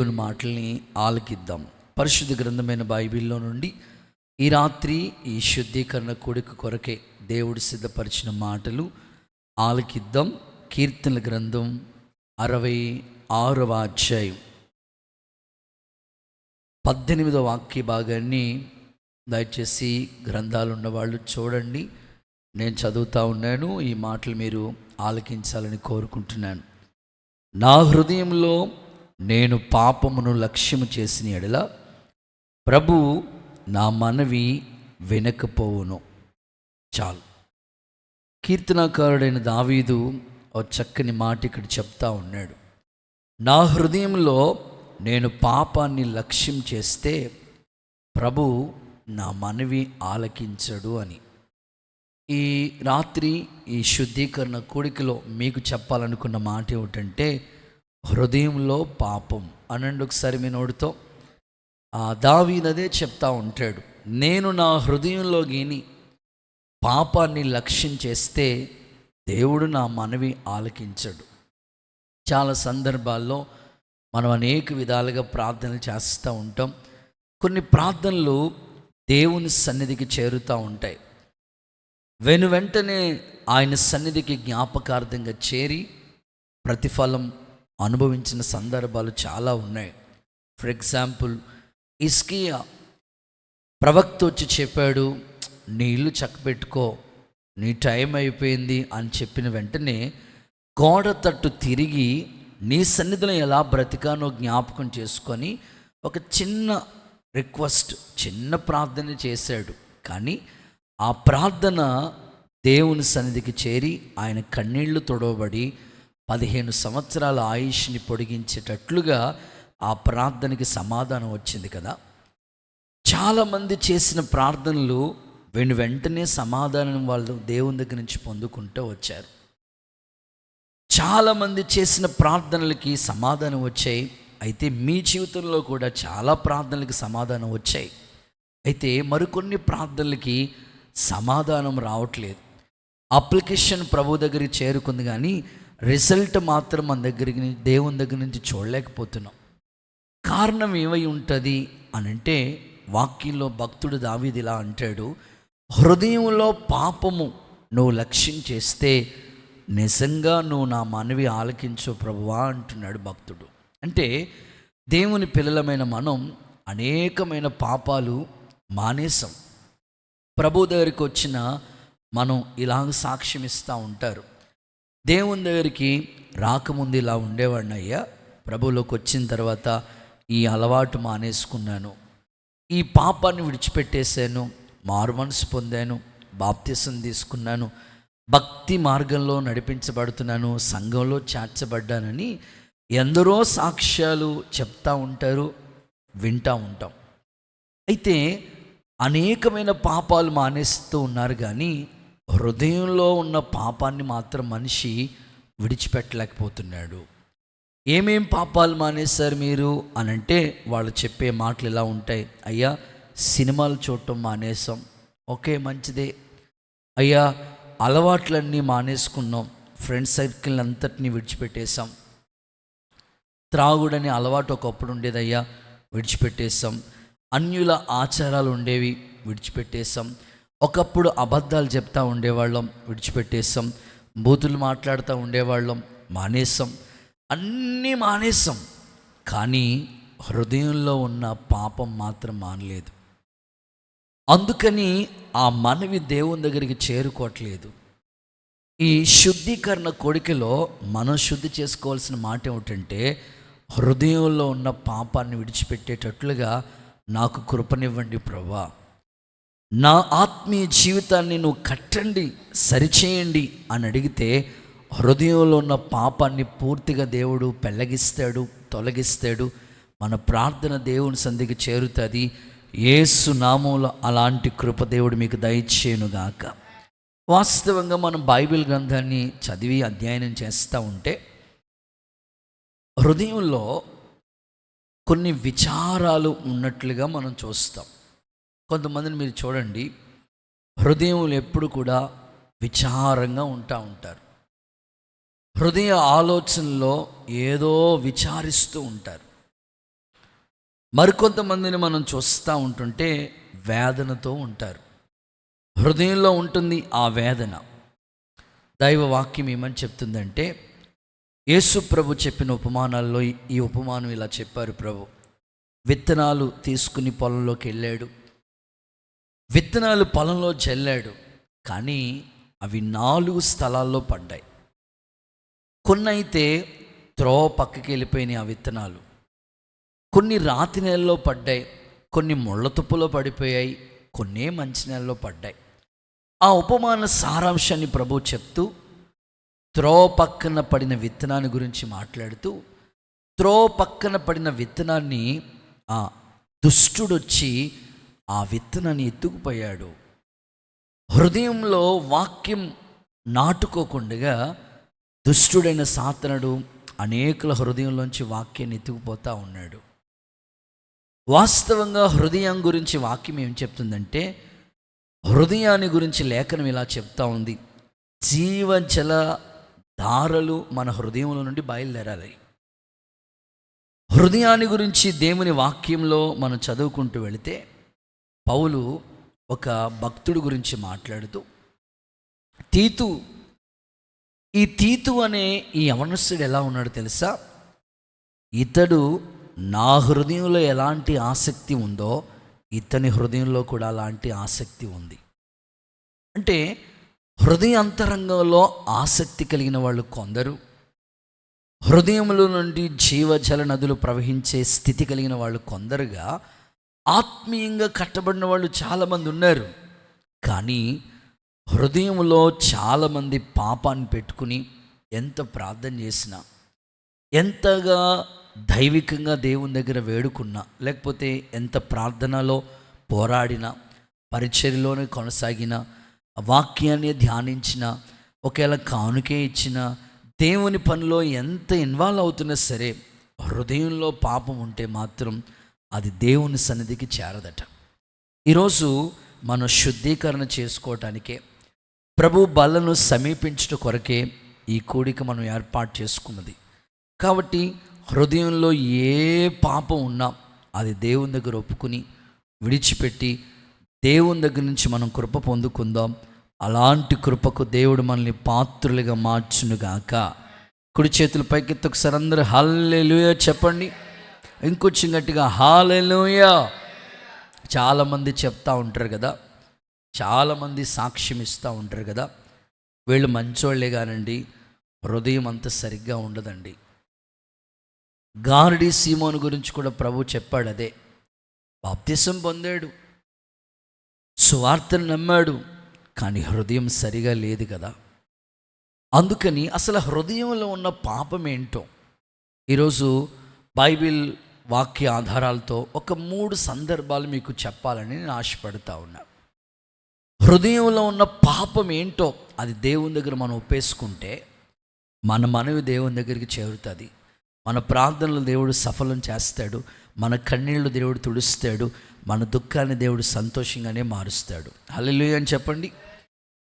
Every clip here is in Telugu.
దేవుని మాటల్ని ఆలకిద్దాం. పరిశుద్ధ గ్రంథమైన బైబిల్లో నుండి ఈ రాత్రి ఈ శుద్ధీకరణ కూడిక కొరకే దేవుడు సిద్ధపరిచిన మాటలు ఆలకిద్దాం. కీర్తనల గ్రంథం 66వ అధ్యాయం 18వ వాక్య భాగాన్ని దయచేసి గ్రంథాలు ఉన్నవాళ్ళు చూడండి. నేను చదువుతూ ఉన్నాను. ఈ మాటలు మీరు ఆలకించాలని కోరుకుంటున్నాను. నా హృదయంలో నేను పాపమును లక్ష్యము చేసిన ఎడల ప్రభు నా మనవి వినకపోవును. చాలు. కీర్తనాకారుడైన దావీదు ఓ చక్కని మాట ఇక్కడ చెప్తా ఉన్నాడు. నా హృదయంలో నేను పాపాన్ని లక్ష్యం చేస్తే ప్రభు నా మనవి ఆలకించడు అని. ఈ రాత్రి ఈ శుద్ధీకరణ కూడికలో మీకు చెప్పాలనుకున్న మాట ఏమిటంటే, హృదయంలో పాపం అనండి. ఒకసారి మీ నోటితో. దావీదు అదే చెప్తా ఉంటాడు. నేను నా హృదయంలో గిని పాపాన్ని లక్ష్యం చేస్తే దేవుడు నా మనవి ఆలకించడు. చాలా సందర్భాల్లో మనం అనేక విధాలుగా ప్రార్థనలు చేస్తూ ఉంటాం. కొన్ని ప్రార్థనలు దేవుని సన్నిధికి చేరుతూ ఉంటాయి. వెంటనే ఆయన సన్నిధికి జ్ఞాపకార్థంగా చేరి ప్రతిఫలం అనుభవించిన సందర్భాలు చాలా ఉన్నాయి. ఫర్ ఎగ్జాంపుల్, హిజ్కియా ప్రవక్త వచ్చి చెప్పాడు, నీ ఇల్లు చక్కబెట్టుకో, నీ టైం అయిపోయింది అని చెప్పిన వెంటనే గోడ తట్టు తిరిగి నీ సన్నిధిలో ఎలా బ్రతికానో జ్ఞాపకం చేసుకొని ఒక చిన్న రిక్వెస్ట్, చిన్న ప్రార్థన చేశాడు. కానీ ఆ ప్రార్థన దేవుని సన్నిధికి చేరి ఆయన కన్నీళ్లు తొడవబడి 15 సంవత్సరాల ఆయుష్ని పొడిగించేటట్లుగా ఆ ప్రార్థనకి సమాధానం వచ్చింది కదా. చాలామంది చేసిన ప్రార్థనలు వెంటనే సమాధానం వాళ్ళు దేవుని దగ్గర నుంచి పొందుకుంటూ వచ్చారు. చాలామంది చేసిన ప్రార్థనలకి సమాధానం వచ్చాయి. అయితే మీ జీవితంలో కూడా చాలా ప్రార్థనలకి సమాధానం వచ్చాయి. అయితే మరికొన్ని ప్రార్థనలకి సమాధానం రావట్లేదు. అప్లికేషన్ ప్రభు దగ్గరికి చేరుకుంది, కానీ రిజల్ట్ మాత్రం మన దగ్గరికి దేవుని దగ్గర నుంచి చూడలేకపోతున్నాం. కారణం ఏమై ఉంటుంది అనంటే, వాక్యంలో భక్తుడు దావీదు ఇలా అంటాడు, హృదయంలో పాపము నువ్వు లక్ష్యం చేస్తే నిజంగా నువ్వు నా మనవి ఆలకించు ప్రభువా అంటున్నాడు భక్తుడు. అంటే దేవుని పిల్లలమైన మనం అనేకమైన పాపాలు మానేసాం. ప్రభు దగ్గరికి వచ్చిన మనం ఇలాగ సాక్ష్యం ఇస్తూ ఉంటారు. దేవుని దగ్గరికి రాకముందు ఇలా ఉండేవాడిని అయ్యా, ప్రభువులోకి వచ్చిన తర్వాత ఈ అలవాటు మానేసుకున్నాను, ఈ పాపాన్ని విడిచిపెట్టేశాను, మారు మనసు పొందాను, బాప్తిసం తీసుకున్నాను, భక్తి మార్గంలో నడిపించబడుతున్నాను, సంఘంలో చేర్చబడ్డానని ఎందరో సాక్ష్యాలు చెప్తా ఉంటారు, వింటూ ఉంటాం. అయితే అనేకమైన పాపాలు మానేస్తూ ఉన్నారు, కానీ హృదయంలో ఉన్న పాపాన్ని మాత్రం మనిషి విడిచిపెట్టలేకపోతున్నాడు. ఏమేం పాపాలు మానేశారు మీరు అనంటే వాళ్ళు చెప్పే మాటలు ఇలా ఉంటాయి. అయ్యా, సినిమాలు చూడటం మానేసాం. ఓకే, మంచిదే. అయ్యా, అలవాట్లన్నీ మానేసుకున్నాం, ఫ్రెండ్ సర్కిల్ అంతటినీ విడిచిపెట్టేశాం. త్రాగుడని అలవాటు ఒకప్పుడు ఉండేదయ్యా, విడిచిపెట్టేశాం. అన్యుల ఆచారాలు ఉండేవి, విడిచిపెట్టేశాం. ఒకప్పుడు అబద్ధాలు చెప్తూ ఉండేవాళ్ళం, విడిచిపెట్టేశాం. బూతులు మాట్లాడుతూ ఉండేవాళ్ళం, మానేసాం. అన్నీ మానేసాం, కానీ హృదయంలో ఉన్న పాపం మాత్రం మానలేదు. అందుకని ఆ మనవి దేవుని దగ్గరికి చేరుకోవట్లేదు. ఈ శుద్ధీకరణ కోడికలో మనం శుద్ధి చేసుకోవాల్సిన మాట ఏమిటంటే, హృదయంలో ఉన్న పాపాన్ని విడిచిపెట్టేటట్లుగా నాకు కృపనివ్వండి ప్రభువా, నా ఆత్మీయ జీవితాన్ని నువ్వు కట్టండి, సరిచేయండి అని అడిగితే హృదయంలో ఉన్న పాపాన్ని పూర్తిగా దేవుడు పెళ్ళగిస్తాడు, తొలగిస్తాడు. మన ప్రార్థన దేవుని సంధికి చేరుతుంది. యేసు నామములో అలాంటి కృప దేవుడు మీకు దయచేయునుగాక. వాస్తవంగా మనం బైబిల్ గ్రంథాన్ని చదివి అధ్యయనం చేస్తూ ఉంటే హృదయంలో కొన్ని విచారాలు ఉన్నట్లుగా మనం చూస్తాం. కొంతమందిని మీరు చూడండి, హృదయంలో ఎప్పుడు కూడా విచారంగా ఉంటారు. హృదయ ఆలోచనలో ఏదో విచారిస్తూ ఉంటారు. మరికొంతమందిని మనం చూస్తూ ఉంటుంటే వేదనతో ఉంటారు. హృదయంలో ఉంటుంది ఆ వేదన. దైవ వాక్యం ఏమని చెప్తుందంటే, యేసు ప్రభు చెప్పిన ఉపమానాల్లో ఈ ఉపమానం ఇలా చెప్పారు. ప్రభు విత్తనాలు తీసుకుని పొలంలోకి వెళ్ళాడు. విత్తనాలు పొలంలో చల్లాడు, కానీ అవి 4 స్థలాల్లో పడ్డాయి. కొన్ని అయితే త్రోవ పక్కకి వెళ్ళిపోయినాయి ఆ విత్తనాలు. కొన్ని రాతి నేలలో పడ్డాయి, కొన్ని ముళ్ళ తుప్పులో పడిపోయాయి, కొన్నే మంచి నేలలో పడ్డాయి. ఆ ఉపమాన సారాంశాన్ని ప్రభు చెప్తూ త్రోవ పక్కన పడిన విత్తనాన్ని గురించి మాట్లాడుతూ, త్రోవ పక్కన పడిన విత్తనాన్ని ఆ దుష్టుడొచ్చి ఆ విత్తనాన్ని ఎత్తుకుపోయాడు. హృదయంలో వాక్యం నాటుకోకుండా దుష్టుడైన సాతానుడు అనేకుల హృదయంలోంచి వాక్యాన్ని ఎత్తుకుపోతూ ఉన్నాడు. వాస్తవంగా హృదయం గురించి వాక్యం ఏం చెప్తుందంటే, హృదయాన్ని గురించి లేఖనం ఇలా చెప్తా ఉంది, జీవజల ధారలు మన హృదయంలో నుండి బయలుదేరాలి. హృదయాన్ని గురించి దేవుని వాక్యంలో మనం చదువుకుంటూ వెళితే, పౌలు ఒక భక్తుడి గురించి మాట్లాడుతూ, తీతు అనే ఈ యవనస్తుడు ఎలా ఉన్నాడు తెలుసా? ఇతడు నా హృదయంలో ఎలాంటి ఆసక్తి ఉందో ఇతని హృదయంలో కూడా అలాంటి ఆసక్తి ఉంది. అంటే హృదయ అంతరంగంలో ఆసక్తి కలిగిన వాళ్ళు కొందరు, హృదయంలో నుండి జీవజల నదులు ప్రవహించే స్థితి కలిగిన వాళ్ళు కొందరుగా, ఆత్మీయంగా కట్టబడిన వాళ్ళు చాలామంది ఉన్నారు. కానీ హృదయంలో చాలామంది పాపాన్ని పెట్టుకుని ఎంత ప్రార్థన చేసినా, ఎంతగా దైవికంగా దేవుని దగ్గర వేడుకున్నా, లేకపోతే ఎంత ప్రార్థనలో పోరాడినా, పరిచర్యలోనే కొనసాగిన, వాక్యాన్ని ధ్యానించిన, ఒకవేళ కానుకే ఇచ్చిన, దేవుని పనిలో ఎంత ఇన్వాల్వ్ అవుతున్నా సరే, హృదయంలో పాపం ఉంటే మాత్రం అది దేవుని సన్నిధికి చేరదట. ఈరోజు మనం శుద్ధీకరణ చేసుకోవటానికే, ప్రభు బలను సమీపించట కొరకే ఈ కూడిక మనం ఏర్పాటు చేసుకున్నది. కాబట్టి హృదయంలో ఏ పాపం ఉన్నా అది దేవుని దగ్గర ఒప్పుకుని విడిచిపెట్టి దేవుని దగ్గర నుంచి మనం కృప పొందుకుందాం. అలాంటి కృపకు దేవుడు మనల్ని పాత్రులుగా మార్చునుగాక. కుడి చేతులు పైకెత్తి ఒకసారి అందరూ హల్లెలూయా చెప్పండి. ఇంకొంచెం గట్టిగా హల్లెలూయా. చాలామంది చెప్తా ఉంటారు కదా, చాలామంది సాక్ష్యం ఇస్తూ ఉంటారు కదా, వీళ్ళు మంచోళ్లే కానండి హృదయం అంత సరిగ్గా ఉండదండి. గారడీ సీమోను గురించి కూడా ప్రభు చెప్పాడు అదే. బాప్తిసం పొందాడు, సువార్తను నమ్మాడు, కానీ హృదయం సరిగా లేదు కదా. అందుకని అసలు హృదయంలో ఉన్న పాపం ఏంటో ఈరోజు బైబిల్ వాక్య ఆధారాలతో ఒక 3 సందర్భాలు మీకు చెప్పాలని నేను ఆశపడతా ఉన్నా. హృదయంలో ఉన్న పాపం ఏంటో అది దేవుని దగ్గర మనం ఒప్పేసుకుంటే మన మనవి దేవుని దగ్గరికి చేరుతుంది. మన ప్రార్థనలు దేవుడు సఫలం చేస్తాడు, మన కన్నీళ్లు దేవుడు తుడుస్తాడు, మన దుఃఖాన్ని దేవుడు సంతోషంగానే మారుస్తాడు. హల్లెలూయా అని చెప్పండి.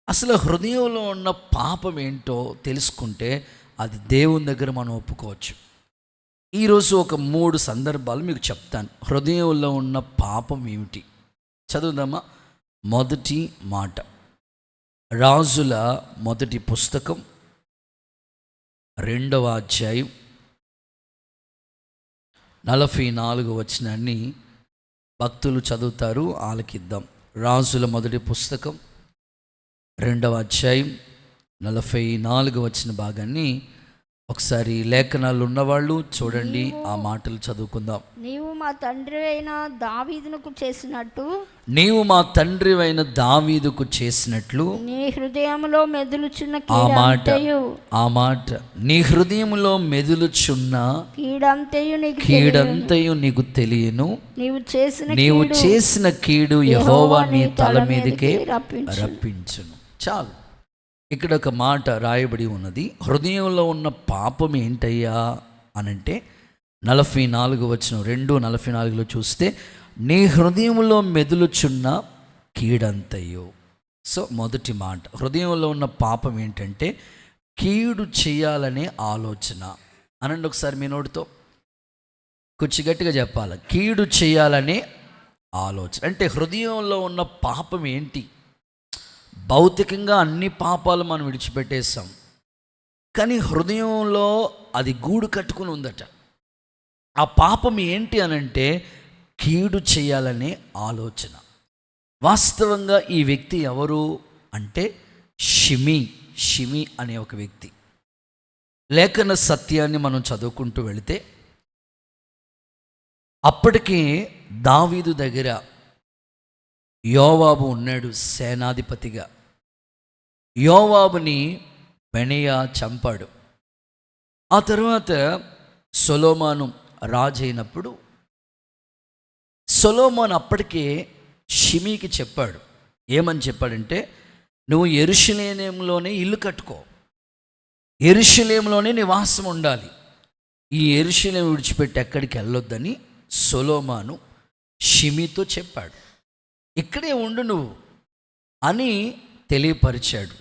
అసలు హృదయంలో ఉన్న పాపం ఏంటో తెలుసుకుంటే అది దేవుని దగ్గర మనం ఒప్పుకోవచ్చు. ఈరోజు ఒక 3 సందర్భాలు మీకు చెప్తాను. హృదయంలో ఉన్న పాపం ఏమిటి చదువుదామా. మొదటి మాట, రాజుల మొదటి పుస్తకం 2వ అధ్యాయం 44వ వచనాన్ని భక్తులు చదువుతారు, ఆలకిద్దాం. రాజుల మొదటి పుస్తకం 2వ అధ్యాయం 44వ వచన భాగాన్ని ఒకసారి లేఖనాలు ఉన్నవాళ్ళు చూడండి, ఆ మాటలు చదువుకుందాం. నీవు మా తండ్రి అయిన దావీదుకు చేసినట్టు, నీవు మా తండ్రి అయిన దావీదుకు చేసినట్లు నీ హృదయంలో మెదులుచున్న ఆ మాట నీ హృదయంలో మెదులుచున్న కీడంతయు నీకు తెలియను. నీవు చేసిన కీడు యెహోవా నీ తల మీదకే రప్పించును. చాలు, ఇక్కడ ఒక మాట రాయబడి ఉన్నది. హృదయంలో ఉన్న పాపం ఏంటయ్యా అనంటే 44 వచనం 2:44 చూస్తే నీ హృదయంలో మెదులుచున్న కీడంతయు. సో మొదటి మాట, హృదయంలో ఉన్న పాపం ఏంటంటే కీడు చేయాలనే ఆలోచన. అనండి ఒకసారి మీ నోటితో, కొంచెం గట్టిగా చెప్పాలి, కీడు చేయాలనే ఆలోచన. అంటే హృదయంలో ఉన్న పాపం ఏంటి? భౌతికంగా అన్ని పాపాలు మనం విడిచిపెట్టేస్తాం, కానీ హృదయంలో అది గూడు కట్టుకుని ఉందట. ఆ పాపం ఏంటి అనంటే కీడు చేయాలనే ఆలోచన. వాస్తవంగా ఈ వ్యక్తి ఎవరు అంటే షిమి అనే ఒక వ్యక్తి. లేఖన సత్యాన్ని మనం చదువుకుంటూ వెళితే అప్పటికే దావీదు దగ్గర యోవాబు ఉన్నాడు సేనాధిపతిగా. యోవాబుని బెనయా చంపాడు. ఆ తర్వాత సొలొమోను రాజు అయినప్పుడు సొలొమోను అప్పటికే షిమీకి చెప్పాడు. ఏమని చెప్పాడంటే, నువ్వు యెరూషలేములోనే ఇల్లు కట్టుకో, యెరూషలేములోనే నివాసం ఉండాలి, ఈ యెరూషలేము విడిచిపెట్టి ఎక్కడికి వెళ్ళొద్దని సొలొమోను షిమీతో చెప్పాడు. ఇక్కడే ఉండు నువ్వు అని తెలియపరిచాడు.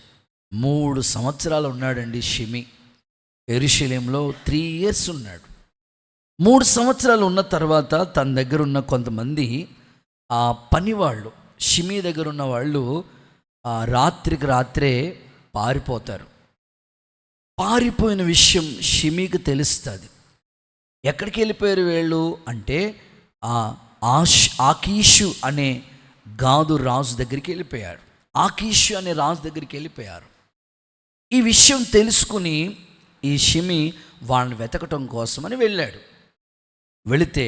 3 సంవత్సరాలు ఉన్నాడండి షిమి. యెరూషలేములో 3 years ఉన్నాడు. 3 సంవత్సరాలు ఉన్న తర్వాత తన దగ్గర ఉన్న కొంతమంది ఆ పనివాళ్ళు, షిమి దగ్గర ఉన్న వాళ్ళు రాత్రికి రాత్రే పారిపోతారు. పారిపోయిన విషయం షిమికి తెలుస్తుంది. ఎక్కడికి వెళ్ళిపోయారు వీళ్ళు అంటే ఆకీషు అనే గాదు రాజు దగ్గరికి వెళ్ళిపోయారు. ఆకీషు అనే రాజు దగ్గరికి వెళ్ళిపోయారు. ఈ విషయం తెలుసుకుని ఈ షిమి వాళ్ళని వెతకటం కోసమని వెళ్ళాడు. వెళితే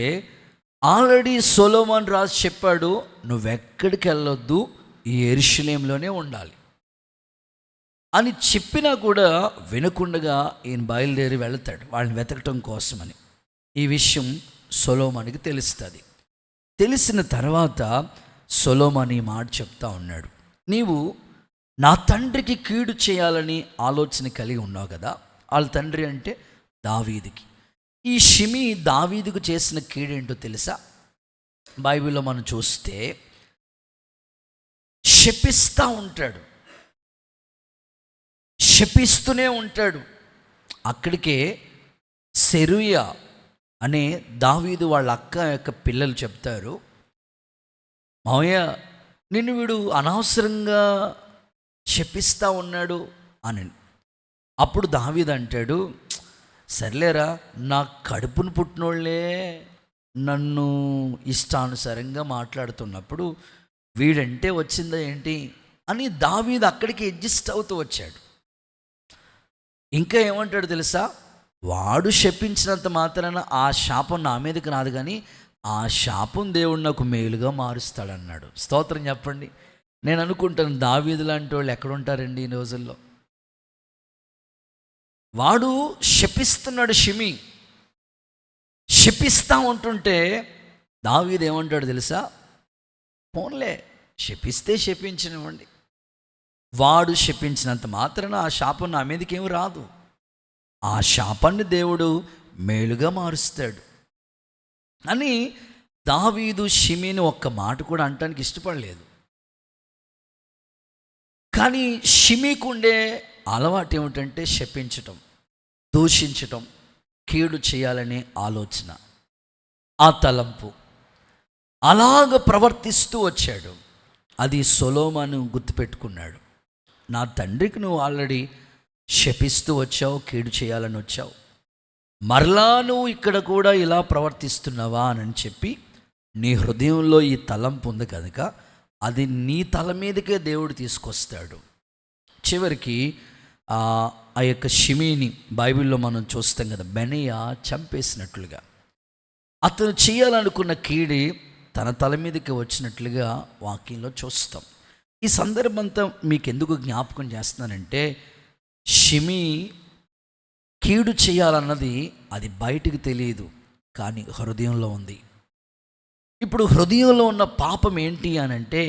ఆల్రెడీ సొలొమోను రాజు చెప్పాడు, నువ్వెక్కడికి వెళ్ళొద్దు, ఈ యెరూషలేములోనే ఉండాలి అని చెప్పినా కూడా వినకుండగా ఈయన బయలుదేరి వెళతాడు వాళ్ళని వెతకటం కోసమని. ఈ విషయం సొలొమోనుకి తెలుస్తుంది. తెలిసిన తర్వాత సొలొమోను ఈ మాట చెప్తా ఉన్నాడు, నీవు నా తండ్రికి కీడు చేయాలని ఆలోచన కలిగి ఉన్నావు కదా. వాళ్ళ తండ్రి అంటే దావీదుకి. ఈ షిమి దావీదుకు చేసిన కీడేంటో తెలుసా? బైబిల్లో మనం చూస్తే శపిస్తూ ఉంటాడు, శపిస్తూనే ఉంటాడు. అక్కడికే సెరూయా అనే దావీదు వాళ్ళ అక్క యొక్క పిల్లలు చెప్తారు, మావయ్య నిన్ను వీడు అనవసరంగా శపిస్తూ ఉన్నాడు అని. అప్పుడు దావీదు అంటాడు, సర్లేరా, నా కడుపును పుట్టినోళ్ళే నన్ను ఇష్టానుసారంగా మాట్లాడుతున్నప్పుడు వీడంటే వచ్చిందా ఏంటి అని దావీదు అక్కడికి అడ్జస్ట్ అవుతూ వచ్చాడు. ఇంకా ఏమంటాడు తెలుసా? వాడు శపించినంత మాత్రాన ఆ శాపం నా మీదకి రాదు, కానీ ఆ శాపం దేవుడు నాకు మేలుగా మారుస్తాడన్నాడు. స్తోత్రం చెప్పండి. నేను అనుకుంటాను, దావీదు లాంటి వాళ్ళు ఎక్కడుంటారండి ఈ రోజుల్లో? వాడు శపిస్తున్నాడు, షిమి శపిస్తూ ఉంటుంటే దావీదు ఏమంటాడు తెలుసా? పోన్లే, శపిస్తే శపించనివ్వండి, వాడు శపించినంత మాత్రాన ఆ శాపం నా మీదకి ఏమి రాదు, ఆ శాపాన్ని దేవుడు మేలుగా మారుస్తాడు అని దావీదు షిమిని ఒక్క మాట కూడా అనటానికి ఇష్టపడలేదు. కానీ షిమికి ఉండే అలవాటు ఏమిటంటే శపించటం, దూషించటం, కీడు చేయాలనే ఆలోచన, ఆ తలంపు. అలాగ ప్రవర్తిస్తూ వచ్చాడు. అది సొలొమోను గుర్తుపెట్టుకున్నాడు. నా తండ్రికి నువ్వు ఆల్రెడీ శపిస్తూ వచ్చావు, కీడు చేయాలని వచ్చావు, మరలా నువ్వు ఇక్కడ కూడా ఇలా ప్రవర్తిస్తున్నావా అని చెప్పి నీ హృదయంలో ఈ తలంపు ఉంది కనుక అది నీ తల మీదకే దేవుడు తీసుకొస్తాడు. చివరికి ఆ యొక్క షిమిని బైబిల్లో మనం చూస్తాం కదా, బెనయా చంపేసినట్లుగా, అతను చేయాలనుకున్న కీడి తన తల మీదకి వచ్చినట్లుగా వాక్యంలో చూస్తాం. ఈ సందర్భంతో మీకు ఎందుకు జ్ఞాపకం చేస్తున్నానంటే, షిమి కీడు చేయాలన్నది అది బయటికి తెలియదు, కానీ హృదయంలో ఉంది. ఇప్పుడు హృదయంలో ఉన్న పాపం ఏంటి అనంటే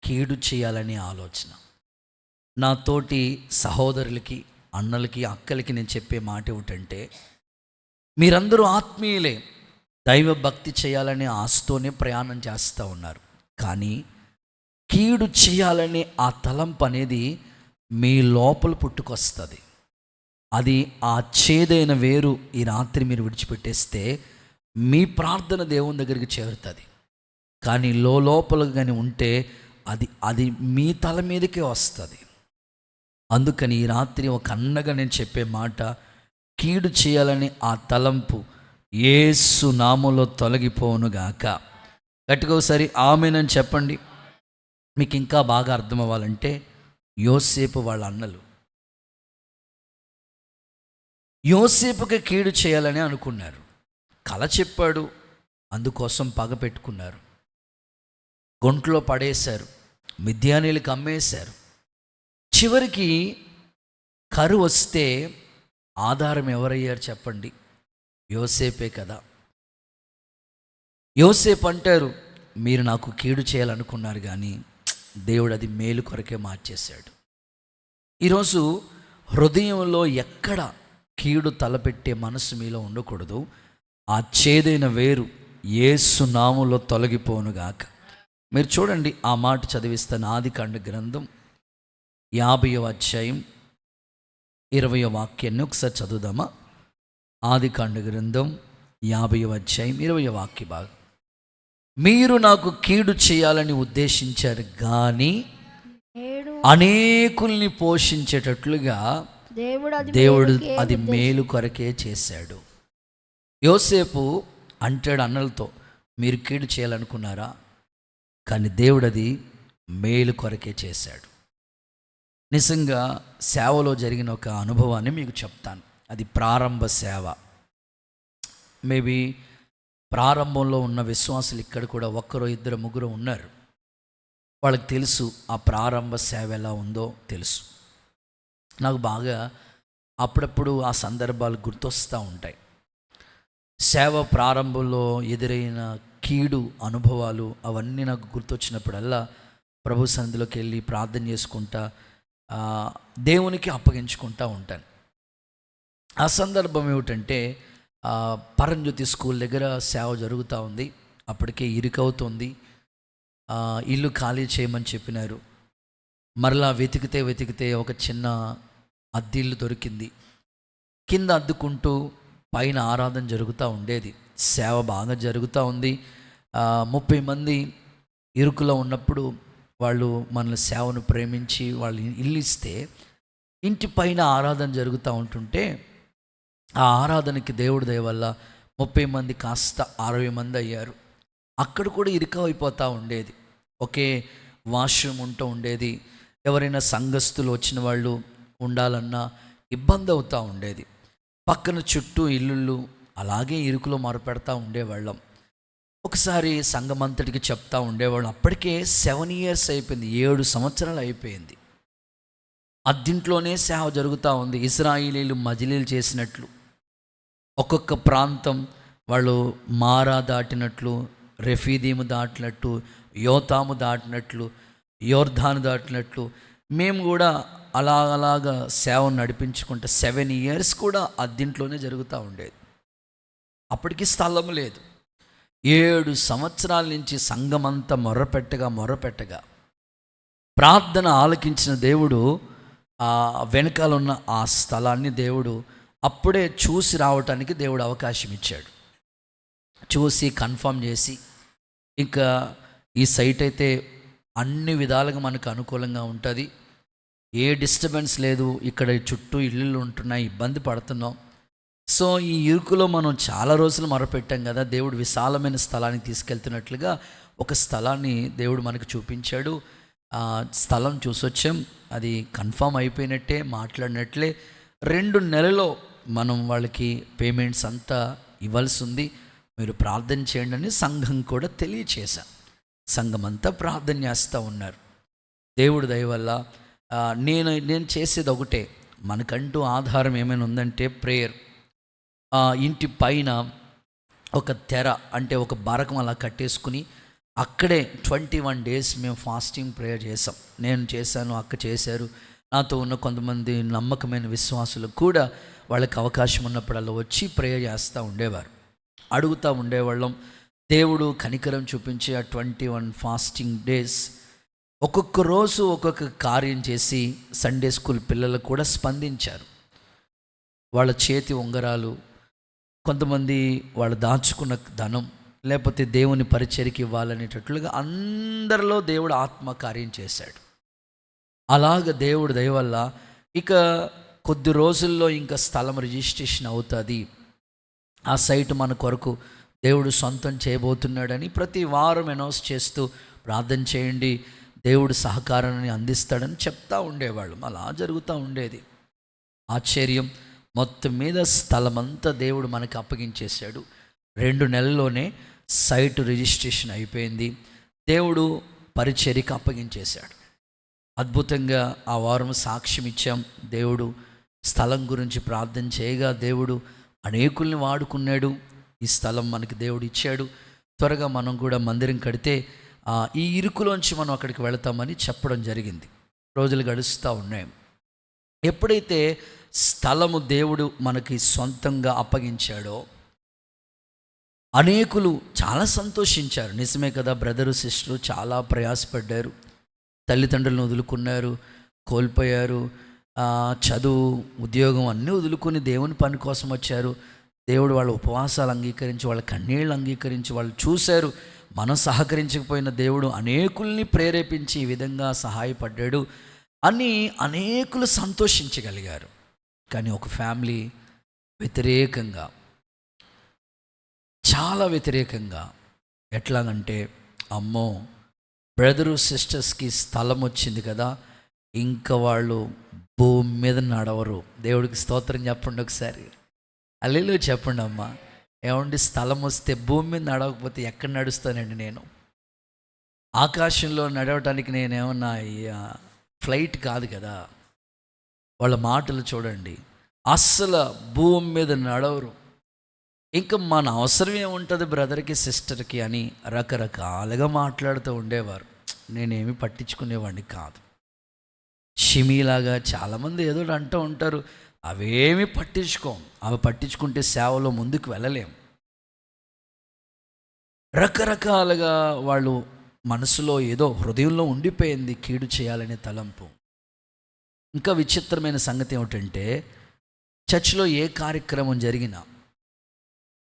కీడు చేయాలనే ఆలోచన. నా తోటి సహోదరులకి, అన్నలకి, అక్కలకి నేను చెప్పే మాట ఏమిటంటే, మీరందరూ ఆత్మీయులే, దైవ భక్తి చేయాలనే ఆశతోనే ప్రయాణం చేస్తూ ఉన్నారు, కానీ కీడు చేయాలనే ఆ తలంపు అనేది మీ లోపల పుట్టుకొస్తుంది. అది ఆ చేదైన వేరు ఈ రాత్రి మీరు విడిచిపెట్టేస్తే మీ ప్రార్థన దేవుని దగ్గరికి చేరుతుంది. కానీ లోపల కానీ ఉంటే అది అది మీ తల మీదకే వస్తుంది. అందుకని ఈ రాత్రి ఒక అన్నగా నేను చెప్పే మాట, కీడు చేయాలని ఆ తలంపు యేసు నామములో తొలగిపోవునుగాక. గట్టిగా ఒకసారి ఆమేనని చెప్పండి. మీకు ఇంకా బాగా అర్థం అవ్వాలంటే, యోసేపు వాళ్ళ అన్నలు యోసేపుకి కీడు చేయాలని అనుకున్నారు. కల చెప్పాడు, అందుకోసం పగ పెట్టుకున్నారు. గొంట్లో పడేశారు, మిద్యానీలకు అమ్మేశారు. చివరికి కరువు వస్తే ఆధారం ఎవరయ్యారు చెప్పండి? యోసేపే కదా. యోసేపు అంటారు, మీరు నాకు కీడు చేయాలనుకున్నారు కానీ దేవుడు అది మేలు కొరకే మార్చేశాడు. ఈరోజు హృదయంలో ఎక్కడ కీడు తలపెట్టే మనసు మీలో ఉండకూడదు. ఆ చేదైన వేరు యేసు నామములో తొలగిపోనుగాక. మీరు చూడండి, ఆ మాట చదివిస్తాను. ఆదికాండ గ్రంథం 50వ అధ్యాయం 20వ వాక్యాన్ని ఒకసారి చదువుదామా? ఆదికాండ గ్రంథం 50వ అధ్యాయం 20వ వాక్య భాగం. మీరు నాకు కీడు చేయాలని ఉద్దేశించారు కానీ అనేకుల్ని పోషించేటట్లుగా దేవుడు అది మేలు కొరకే చేశాడు. యోసేపు అంటాడు అన్నలతో, మీరు కీడు చేయాలనుకున్నారా, కానీ దేవుడు అది మేలు కొరకే చేశాడు. నిజంగా సేవలో జరిగిన ఒక అనుభవాన్ని మీకు చెప్తాను. అది ప్రారంభ సేవ. మేబీ ప్రారంభంలో ఉన్న విశ్వాసులు ఇక్కడ కూడా ఒక్కరో ఇద్దరు ముగ్గురు ఉన్నారు. వాళ్ళకి తెలుసు ఆ ప్రారంభ సేవ ఎలా ఉందో తెలుసు. నాకు బాగా అప్పుడప్పుడు ఆ సందర్భాలు గుర్తొస్తూ ఉంటాయి. సేవ ప్రారంభంలో ఎదురైన కీడు అనుభవాలు అవన్నీ నాకు గుర్తొచ్చినప్పుడల్లా ప్రభు సన్నిధిలోకి వెళ్ళి ప్రార్థన చేసుకుంటా దేవునికి అప్పగించుకుంటూ ఉంటాను. ఆ సందర్భం ఏమిటంటే, పరంజ్యోతి స్కూల్ దగ్గర సేవ జరుగుతూ ఉంది. అప్పటికే ఇరుకవుతుంది. ఇల్లు ఖాళీ చేయమని చెప్పినారు. మరలా వెతికితే ఒక చిన్న అద్దిల్లు దొరికింది. కింద అద్దుకుంటూ పైన ఆరాధన జరుగుతూ ఉండేది. సేవ బాగా జరుగుతూ ఉంది. 30 మంది ఇరుకులో ఉన్నప్పుడు వాళ్ళు మన సేవను ప్రేమించి వాళ్ళు ఇల్లు ఇస్తే ఇంటి పైన ఆరాధన జరుగుతూ ఉంటుంటే, ఆ ఆరాధనకి దేవుడి దయ వల్ల 30 మంది కాస్త 60 మంది అయ్యారు. అక్కడ కూడా ఇరుకైపోతూ ఉండేది. ఒకే వాష్రూమ్ ఉంటూ ఉండేది. ఎవరైనా సంఘస్థులు వచ్చిన వాళ్ళు ఉండాలన్నా ఇబ్బంది అవుతూ ఉండేది. పక్కన చుట్టూ ఇల్లుళ్ళు అలాగే ఇరుకులో మొరపెడతా ఉండేవాళ్ళం. ఒకసారి సంఘమంతటికి చెప్తా ఉండేవాళ్ళం. అప్పటికే 7 years అయిపోయింది, 7 సంవత్సరాలు అయిపోయింది. అద్దింట్లోనే సేవ జరుగుతూ ఉంది. ఇశ్రాయేలీలు మజిలీలు చేసినట్లు ఒక్కొక్క ప్రాంతం వాళ్ళు మారా దాటినట్లు, రెఫీదీము దాటినట్లు, యోతాము దాటినట్లు, యోర్ధాను దాటినట్లు మేము కూడా అలాగా సేవను నడిపించుకుంటే 7 years కూడా అద్దింట్లోనే జరుగుతూ ఉండేది. అప్పటికి స్థలం లేదు. 7 సంవత్సరాల నుంచి సంఘమంతా మొర్రపెట్టగా ప్రార్థన ఆలకించిన దేవుడు వెనకాల ఉన్న ఆ స్థలాన్ని దేవుడు అప్పుడే చూసి రావటానికి దేవుడు అవకాశం ఇచ్చాడు. చూసి కన్ఫర్మ్ చేసి, ఇంకా ఈ సైట్ అయితే అన్ని విధాలుగా మనకు అనుకూలంగా ఉంటుంది, ఏ డిస్టర్బెన్స్ లేదు, ఇక్కడ చుట్టూ ఇల్లులు ఉంటున్నాయి, ఇబ్బంది పడుతున్నాం. సో ఈ ఇరుకులో మనం చాలా రోజులు మొరపెట్టాం కదా, దేవుడు విశాలమైన స్థలానికి తీసుకెళ్తున్నట్లుగా ఒక స్థలాన్ని దేవుడు మనకు చూపించాడు. స్థలం చూసొచ్చాం. అది కన్ఫర్మ్ అయిపోయినట్టే, మాట్లాడినట్లే. 2 నెలల్లో మనం వాళ్ళకి పేమెంట్స్ అంతా ఇవ్వాల్సి ఉంది, మీరు ప్రార్థన చేయండి అని సంఘం కూడా తెలియచేశాం. సంఘం అంతా ప్రార్థన చేస్తూ ఉన్నారు. దేవుడి దయ వల్ల నేను చేసేది ఒకటే, మనకంటూ ఆధారం ఏమైనా ఉందంటే ప్రేయర్. ఇంటి పైన ఒక తెర అంటే ఒక బరకం అలా కట్టేసుకుని అక్కడే 21 days మేము ఫాస్టింగ్ ప్రేయర్ చేసాం. నేను చేశాను, అక్క చేశారు. నాతో ఉన్న కొంతమంది నమ్మకమైన విశ్వాసులు కూడా వాళ్ళకి అవకాశం ఉన్నప్పుడల్లా వచ్చి ప్రేయర్ చేస్తూ ఉండేవారు, అడుగుతూ ఉండేవాళ్ళం. దేవుడు కనికరం చూపించి ఆ 21 ఫాస్టింగ్ డేస్ ఒక్కొక్క రోజు ఒక్కొక్క కార్యం చేసి సండే స్కూల్ పిల్లలు కూడా స్పందించారు. వాళ్ళ చేతి ఉంగరాలు కొంతమంది వాళ్ళు దాచుకున్న ధనం, లేకపోతే దేవుని పరిచర్యకి ఇవ్వాలనేటట్లుగా అందరిలో దేవుడు ఆత్మకార్యం చేశాడు. అలాగ దేవుడు దయ వల్ల ఇక కొద్ది రోజుల్లో ఇంకా స్థలం రిజిస్ట్రేషన్ అవుతుంది, ఆ సైట్ మన కొరకు దేవుడు సొంతం చేయబోతున్నాడని ప్రతి వారం అనౌన్స్ చేస్తూ ప్రార్థన చేయండి, దేవుడు సహకారాన్ని అందిస్తాడని చెప్తా ఉండేవాళ్ళు. అలా జరుగుతూ ఉండేది. ఆశ్చర్యం, మొత్తం మీద స్థలమంతా దేవుడు మనకి అప్పగించేశాడు. 2 నెలల్లోనే సైట్ రిజిస్ట్రేషన్ అయిపోయింది. దేవుడు పరిచర్యకు అప్పగించేశాడు. అద్భుతంగా ఆ వారం సాక్ష్యం ఇచ్చాం. దేవుడు స్థలం గురించి ప్రార్థన చేయగా దేవుడు అనేకుల్ని వాడుకున్నాడు. ఈ స్థలం మనకి దేవుడు ఇచ్చాడు. త్వరగా మనం కూడా మందిరం కడితే ఈ ఇరుకులోంచి మనం అక్కడికి వెళతామని చెప్పడం జరిగింది. రోజులు గడుస్తూ ఉన్నాయి. ఎప్పుడైతే స్థలము దేవుడు మనకి సొంతంగా అప్పగించాడో అనేకులు చాలా సంతోషించారు. నిజమే కదా, బ్రదరు సిస్టరు చాలా ప్రయాసపడ్డారు, తల్లిదండ్రులను వదులుకున్నారు, కోల్పోయారు, చదువు ఉద్యోగం అన్నీ వదులుకొని దేవుని పని కోసం వచ్చారు. దేవుడు వాళ్ళ ఉపవాసాలు అంగీకరించి, వాళ్ళ కన్నీళ్ళు అంగీకరించి, వాళ్ళు చూశారు. మనం సహకరించకపోయిన దేవుడు అనేకుల్ని ప్రేరేపించి ఈ విధంగా సహాయపడ్డాడు అని అనేకులు సంతోషించగలిగారు. కానీ ఒక ఫ్యామిలీ వ్యతిరేకంగా, చాలా వ్యతిరేకంగా, ఎట్లాగంటే అమ్మో బ్రదరు సిస్టర్స్కి స్థలం వచ్చింది కదా, ఇంకా వాళ్ళు భూమి మీద నడవరు. దేవుడికి స్తోత్రం చెప్పండి ఒకసారి, హల్లెలూయా చెప్పండి అమ్మా. ఏమండి, స్థలం వస్తే భూమి మీద నడవకపోతే ఎక్కడ నడుస్తానండి నేను? ఆకాశంలో నడవటానికి నేనేమన్నా ఫ్లైట్ కాదు కదా. వాళ్ళ మాటలు చూడండి, అస్సలు భూమి మీద నడవరు. ఇంకా మన అవసరం ఏముంటుంది బ్రదర్కి సిస్టర్కి అని రకరకాలుగా మాట్లాడుతూ ఉండేవారు. నేనేమి పట్టించుకునేవాడిని కాదు. షిమీలాగా చాలామంది ఏదో అంటూ ఉంటారు, అవేమి పట్టించుకోం. అవి పట్టించుకుంటే సేవలో ముందుకు వెళ్ళలేం. రకరకాలుగా వాళ్ళు మనసులో ఏదో హృదయంలో ఉండిపోయింది కీడు చేయాలనే తలంపు. ఇంకా విచిత్రమైన సంగతి ఏమిటంటే, చర్చ్లో ఏ కార్యక్రమం జరిగినా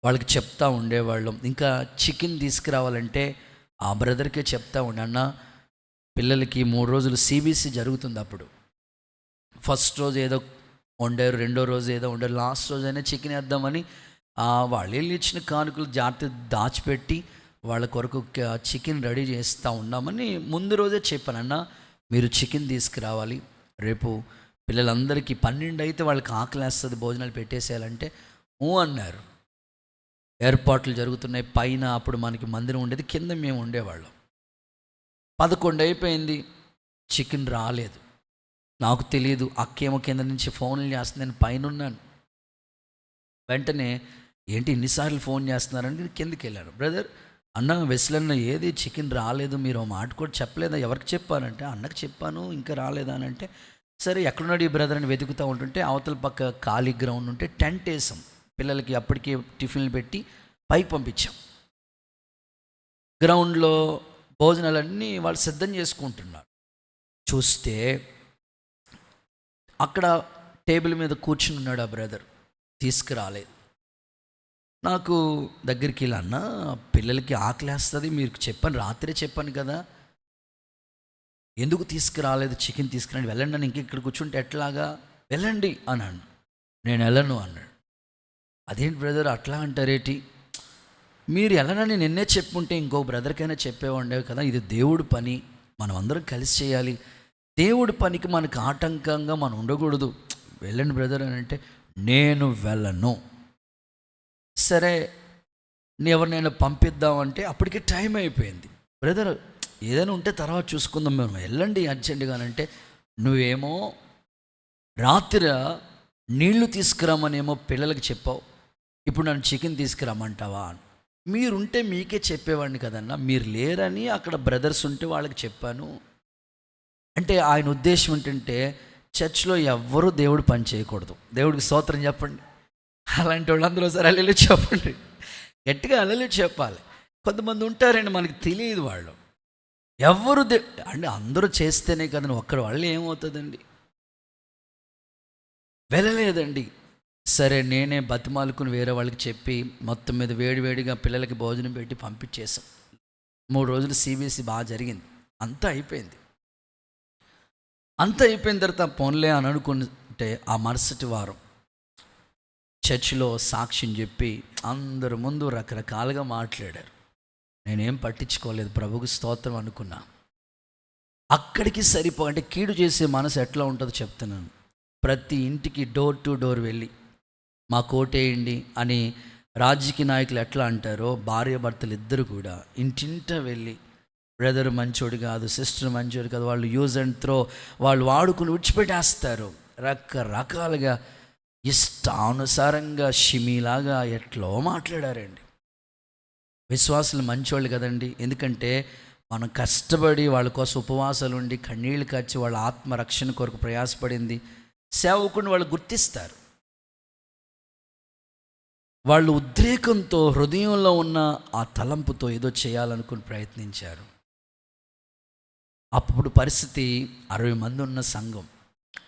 వాళ్ళకి చెప్తా ఉండేవాళ్ళం. ఇంకా చికెన్ తీసుకురావాలంటే ఆ బ్రదర్కే చెప్తా ఉండే, అన్న పిల్లలకి 3 రోజులు CBC జరుగుతుంది. అప్పుడు ఫస్ట్ రోజు ఏదో వండారు, రెండో రోజు ఏదో వండారు, లాస్ట్ రోజు అయినా చికెన్ వేద్దామని వాళ్ళు ఇచ్చిన కానుకలు జాగ్రత్త దాచిపెట్టి వాళ్ళ కొరకు చికెన్ రెడీ చేస్తూ ఉన్నామని ముందు రోజే చెప్పాను. అన్న మీరు చికెన్ తీసుకురావాలి, రేపు పిల్లలందరికీ 12 అయితే వాళ్ళకి ఆకలేస్తుంది, భోజనాలు పెట్టేసేయాలంటే అన్నారు. ఏర్పాట్లు జరుగుతున్నాయి పైన. అప్పుడు మనకి మందిరం ఉండేది, కింద మేము ఉండేవాళ్ళం. 11 అయిపోయింది, చికెన్ రాలేదు. నాకు తెలియదు, అక్కేమో కింద నుంచి ఫోన్లు చేస్తుంది, నేను పైన ఉన్నాను. వెంటనే ఏంటి ఇన్నిసార్లు ఫోన్ చేస్తున్నారని కిందకి వెళ్ళాను. బ్రదర్, అన్న వెస్లన్న ఏది చికెన్ రాలేదు, మీరు మాట కూడా చెప్పలేదా? ఎవరికి చెప్పానంటే అన్నకు చెప్పాను, ఇంకా రాలేదా అని అంటే, సరే ఎక్కడున్నాడు ఈ బ్రదర్ అని వెతుకుతూ ఉంటుంటే అవతల పక్క ఖాళీ గ్రౌండ్ ఉంటే టెంట్ వేసాం. పిల్లలకి అప్పటికే టిఫిన్లు పెట్టి పైకి పంపించాం. గ్రౌండ్లో భోజనాలన్నీ వాళ్ళు సిద్ధం చేసుకుంటున్నారు. చూస్తే అక్కడ టేబుల్ మీద కూర్చుని ఉన్నాడు ఆ బ్రదర్, తీసుకురాలేదు. నాకు దగ్గరికి వెళ్ళి, అన్న పిల్లలకి ఆకలేస్తుంది, మీరు చెప్పాను, రాత్రే చెప్పాను కదా, ఎందుకు తీసుకురాలేదు? చికెన్ తీసుకురండి, వెళ్ళండి అని. ఇంక ఇక్కడ కూర్చుంటే ఎట్లాగా, వెళ్ళండి అన్నాను. నేను వెళ్ళను అన్నాడు. అదేంటి బ్రదర్ అట్లా అంటారేటి? మీరు వెళ్ళనని నిన్నే చెప్పుంటే ఇంకో బ్రదర్కైనా చెప్పేవాడే కదా. ఇది దేవుడి పని, మనం అందరం కలిసి చేయాలి. దేవుడి పనికి మనకు ఆటంకంగా మనం ఉండకూడదు. వెళ్ళండి బ్రదర్ అని అంటే, నేను వెళ్ళను. సరే ఎవరినైనా పంపిద్దామంటే అప్పటికే టైం అయిపోయింది. బ్రదర్ ఏదైనా ఉంటే తర్వాత చూసుకుందాం, మేము వెళ్ళండి అర్జెంటుగా అంటే, నువ్వేమో రాత్రి నీళ్లు తీసుకురామనేమో పిల్లలకి చెప్పావు, ఇప్పుడు నన్ను చికెన్ తీసుకురామంటావా? మీరుంటే మీకే చెప్పేవాడిని కదన్నా, మీరు లేరని అక్కడ బ్రదర్స్ ఉంటే వాళ్ళకి చెప్పాను అంటే. ఆయన ఉద్దేశం ఏంటంటే, చర్చ్లో ఎవ్వరూ దేవుడు పని చేయకూడదు. దేవుడికి స్తోత్రం చెప్పండి. అలాంటి వాళ్ళందరూ సరే హల్లెలూయా చెప్పండి, గట్టిగా హల్లెలూయా చెప్పాలి. కొంతమంది ఉంటారండి, మనకి తెలియదు వాళ్ళు ఎవరు అంటే అందరూ చేస్తేనే కదండి, ఒక్కడి వాళ్ళు ఏమవుతుందండి? వెళ్ళలేదండి. సరే నేనే బతిమాలుకుని వేరే వాళ్ళకి చెప్పి మొత్తం మీద వేడివేడిగా పిల్లలకి భోజనం పెట్టి పంపించేసాం. 3 రోజులు CBSE బాగా జరిగింది. అంతా అయిపోయింది. అయిపోయిన తర్వాత పోన్లే అని అనుకుంటే ఆ మరుసటి వారం చర్చిలో సాక్ష్యం చెప్పి అందరి ముందు రకరకాలుగా మాట్లాడారు. నేనేం పట్టించుకోలేదు, ప్రభుకు స్తోత్రం అనుకున్నా. అక్కడికి అంటే కీడు చేసే మనసు ఎట్లా ఉంటుందో చెప్తున్నాను. ప్రతి ఇంటికి డోర్ టు డోర్ వెళ్ళి మా కోటేయండి అని రాజకీయ నాయకులు ఎట్లా అంటారో భార్యాభర్తలు ఇద్దరు కూడా ఇంటింట వెళ్ళి బ్రదర్ మంచోడు కాదు, సిస్టర్ మంచోడు కాదు, వాళ్ళు యూజ్ అండ్ త్రో, వాళ్ళు వాడుకుని విడిచిపెట్టేస్తారు. రకరకాలుగా ఇష్టానుసారంగా షిమీలాగా ఎట్లో మాట్లాడారండి. విశ్వాసులు మంచోళ్ళు కదండి, ఎందుకంటే మనం కష్టపడి వాళ్ళ కోసం ఉపవాసాలు ఉండి కన్నీళ్ళు కచ్చి వాళ్ళ ఆత్మరక్షణ కొరకు ప్రయాసపడింది సేవకుని వాళ్ళు గుర్తిస్తారు. వాళ్ళు ఉద్రేకంతో హృదయంలో ఉన్న ఆ తలంపుతో ఏదో చేయాలనుకుని ప్రయత్నించారు. అప్పుడు పరిస్థితి 60 మంది ఉన్న సంఘం.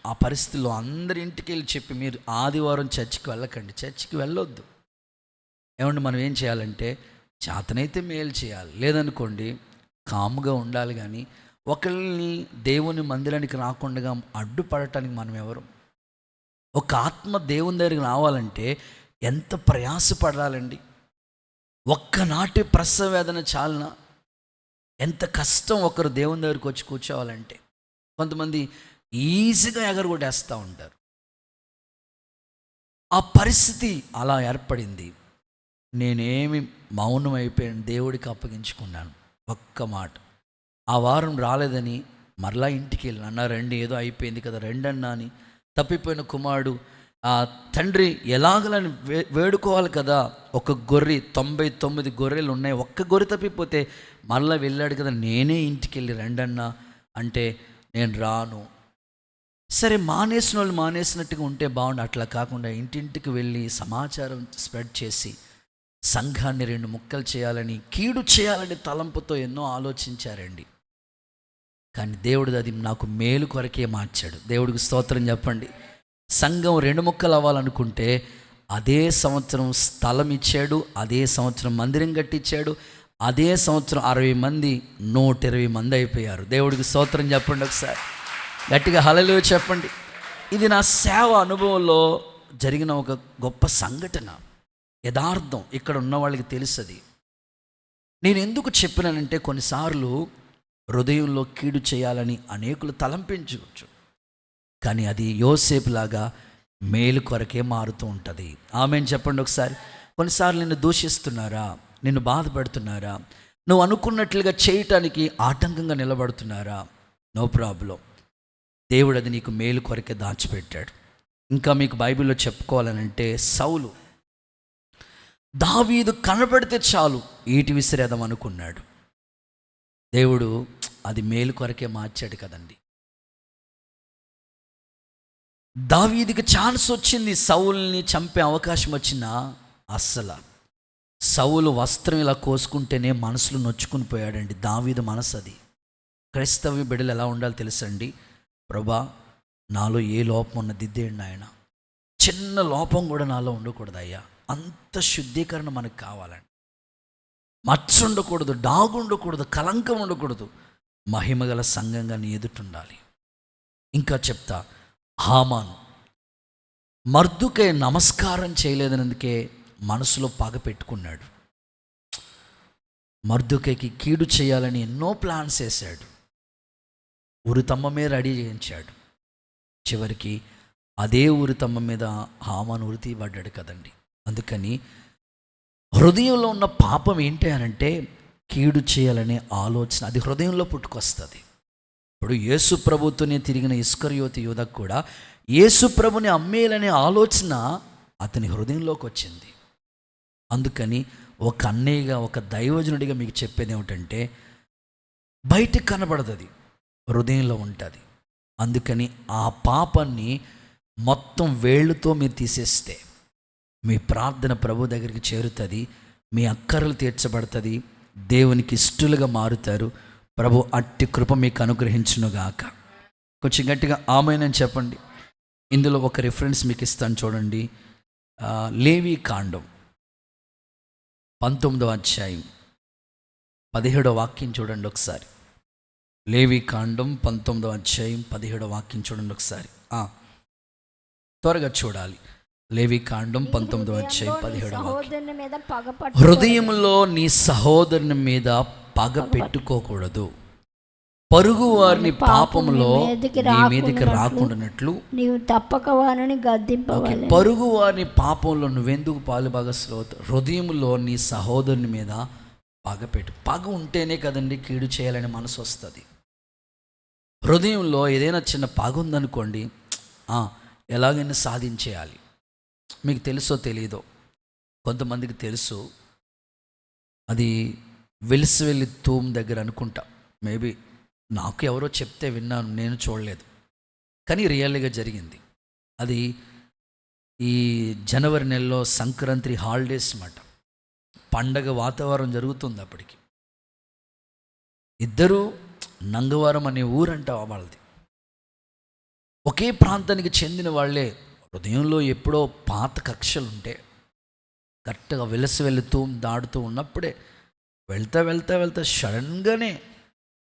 ఆ పరిస్థితిలో అందరి ఇంటికి వెళ్ళి చెప్పి, మీరు ఆదివారం చర్చికి వెళ్ళకండి, చర్చికి వెళ్ళొద్దు. ఏమంటే మనం ఏం చేయాలంటే చేతనైతే మేలు చేయాలి, లేదనుకోండి కాముగా ఉండాలి. కానీ ఒకరిని దేవుని మందిరానికి రాకుండా అడ్డుపడటానికి మనం ఎవరు? ఒక ఆత్మ దేవుని దగ్గరికి రావాలంటే ఎంత ప్రయాసపడాలండి. ఒక్కనాటి ప్రసవ వేదన చాలనా? ఎంత కష్టం ఒకరు దేవుని దగ్గరికి వచ్చి కూర్చోవాలంటే. కొంతమంది ఈజీగా ఎగరగొట్టేస్తూ ఉంటారు. ఆ పరిస్థితి అలా ఏర్పడింది. నేనేమి మౌనం అయిపోయాను, దేవుడికి అప్పగించుకున్నాను. ఒక్క మాట, ఆ వారం రాలేదని మరలా ఇంటికి వెళ్ళి అన్నా రండి, ఏదో అయిపోయింది కదా రండి అన్నా అని. తప్పిపోయిన కుమారుడు ఆ తండ్రి ఎలాగలని వేడుకోవాలి కదా. ఒక గొర్రె, 99 గొర్రెలు ఉన్నాయి, ఒక్క గొర్రె తప్పిపోతే మరలా వెళ్ళాడు కదా, నేనే ఇంటికి వెళ్ళి రండన్నా అంటే నేను రాను. సరే మానేసిన వాళ్ళు మానేసినట్టుగా ఉంటే బాగుండు. అట్లా కాకుండా ఇంటింటికి వెళ్ళి సమాచారం స్ప్రెడ్ చేసి సంఘాన్ని 2 ముక్కలు చేయాలని, కీడు చేయాలని తలంపుతో ఎన్నో ఆలోచించారండి. కానీ దేవుడు అది నాకు మేలు కొరకే మార్చాడు. దేవుడికి స్తోత్రం చెప్పండి. సంఘం 2 ముక్కలు అవ్వాలనుకుంటే అదే సంవత్సరం స్థలం ఇచ్చాడు, అదే సంవత్సరం మందిరం కట్టించాడు, అదే సంవత్సరం 60 మంది 120 మంది అయిపోయారు. దేవుడికి స్తోత్రం చెప్పండి. ఒకసారి గట్టిగా హల్లెలూయా చెప్పండి. ఇది నా సేవ అనుభవంలో జరిగిన ఒక గొప్ప సంఘటన, యథార్థం. ఇక్కడ ఉన్న వాళ్ళకి తెలుస్తుంది. నేను ఎందుకు చెప్పినానంటే కొన్నిసార్లు హృదయంలో కీడు చేయాలని అనేకులు తలంపించవచ్చు, కానీ అది యోసేపులాగా మేలు కొరకే మారుతూ ఉంటుంది. ఆమేన్ చెప్పండి ఒకసారి. కొన్నిసార్లు నిన్ను దూషిస్తున్నారా, నిన్ను బాధపడుతున్నారా, నువ్వు అనుకున్నట్లుగా చేయటానికి ఆటంకంగా నిలబడుతున్నారా, నో ప్రాబ్లం. దేవుడు అది నీకు మేలు కొరకే దాచిపెట్టాడు. ఇంకా మీకు బైబిల్లో చెప్పుకోవాలనంటే సౌలు దావీదు కనబడితే చాలు ఈటి విసిరేద్దాం అనుకున్నాడు. దేవుడు అది మేలు కొరకే మార్చాడు కదండి. దావీదుకి ఛాన్స్ వచ్చింది, సౌలుని చంపే అవకాశం వచ్చినా అస్సలు సౌలు వస్త్రం ఇలా కోసుకుంటేనే మనసులో నొచ్చుకుని పోయాడండి. దావీదు మనసు అది. క్రైస్తవ బిడ్డలు ఎలా ఉండాలో తెలుసండి. ప్రభా, నాలో ఏ లోపం ఉన్న దిద్దేయండి ఆయన, చిన్న లోపం కూడా నాలో ఉండకూడదు అయ్యా. అంత శుద్ధీకరణ మనకు కావాలండి. మచ్చ ఉండకూడదు, డాగు ఉండకూడదు, కలంకం ఉండకూడదు. మహిమగల సంఘంగా నీ ఎదుటుండాలి. ఇంకా చెప్తా, హామాను మర్దుకై నమస్కారం చేయలేదనందుకే మనసులో పగ పెట్టుకున్నాడు. మర్దుకైకి కీడు చేయాలని ఎన్నో ప్లాన్స్ వేశాడు, ఉరితమ్మ మీద రెడీ చేయించాడు. చివరికి అదే ఉరితమ్మ మీద హామాను ఉరి తీయబడ్డాడు కదండి. అందుకని హృదయంలో ఉన్న పాపం ఏంటి అనంటే కీడు చేయాలనే ఆలోచన, అది హృదయంలో పుట్టుకొస్తుంది. ఇప్పుడు యేసు ప్రభుతోనే తిరిగిన ఇస్కరియోతు యూదకు కూడా యేసు ప్రభుని అమ్మేయాలనే ఆలోచన అతని హృదయంలోకి వచ్చింది. అందుకని ఒక అన్నయ్యగా, ఒక దైవజనుడిగా మీకు చెప్పేది ఏమిటంటే, బయటికి కనబడదు, అది హృదయంలో ఉంటుంది. అందుకని ఆ పాపాన్ని మొత్తం వేళ్ళతో మీరు తీసేస్తే మీ ప్రార్థన ప్రభు దగ్గరికి చేరుతుంది, మీ అక్కరలు తీర్చబడుతుంది, దేవునికి ఇష్టలుగా మారుతారు. ప్రభు అట్టి కృప మీకు అనుగ్రహించునుగాక. కొంచెం గట్టిగా ఆమేన్ అని చెప్పండి. ఇందులో ఒక రిఫరెన్స్ మీకు ఇస్తాను చూడండి. లేవి కాండం 19వ అధ్యాయం 17వ వాక్యం చూడండి ఒకసారి. లేవి కాండం 19వ అధ్యాయం 17వ వాక్యం చూడండి ఒకసారి. త్వరగా చూడాలి. లేవి కాండం 19వ అధ్యాయం 17వ వాక్యం. హృదయంలో నీ సహోదరుని మీద పగ పెట్టుకోకూడదు, పరుగు వారిని పాపములో నీ మీదకి రాకుండానట్లు నీవు తప్పక వారిని గద్దింపవాలి. పరుగు వారిని పాపంలో నువ్వెందుకు పాలు భాగస్లో? హృదయంలో నీ సహోదరుని మీద పగ పెట్టు. పగ ఉంటేనే కదండి కీడు చేయాలని మనసు వస్తుంది. హృదయంలో ఏదైనా చిన్న పగ ఉందనుకోండి, ఎలాగైనా సాధించేయాలి. మీకు తెలుసో తెలియదో, కొంతమందికి తెలుసు, అది వెలిసివెల్లి తూమ్ దగ్గర అనుకుంటా, మేబీ నాకు ఎవరో చెప్తే విన్నాను, నేను చూడలేదు, కానీ రియల్గా జరిగింది. అది ఈ జనవరి నెలలో సంక్రాంతి హాలిడేస్ మాట, పండగ వాతావరణం జరుగుతుంది. అప్పటికి ఇద్దరు నంగవరం అనే ఊరంట వాళ్ళది, ఒకే ప్రాంతానికి చెందిన వాళ్ళే. హృదయంలో ఎప్పుడో పాత కక్షలుంటే కరెక్ట్గా వెలుతూ దాడుతూ ఉన్నప్పుడే వెళ్తా వెళ్తా వెళ్తా సడన్గానే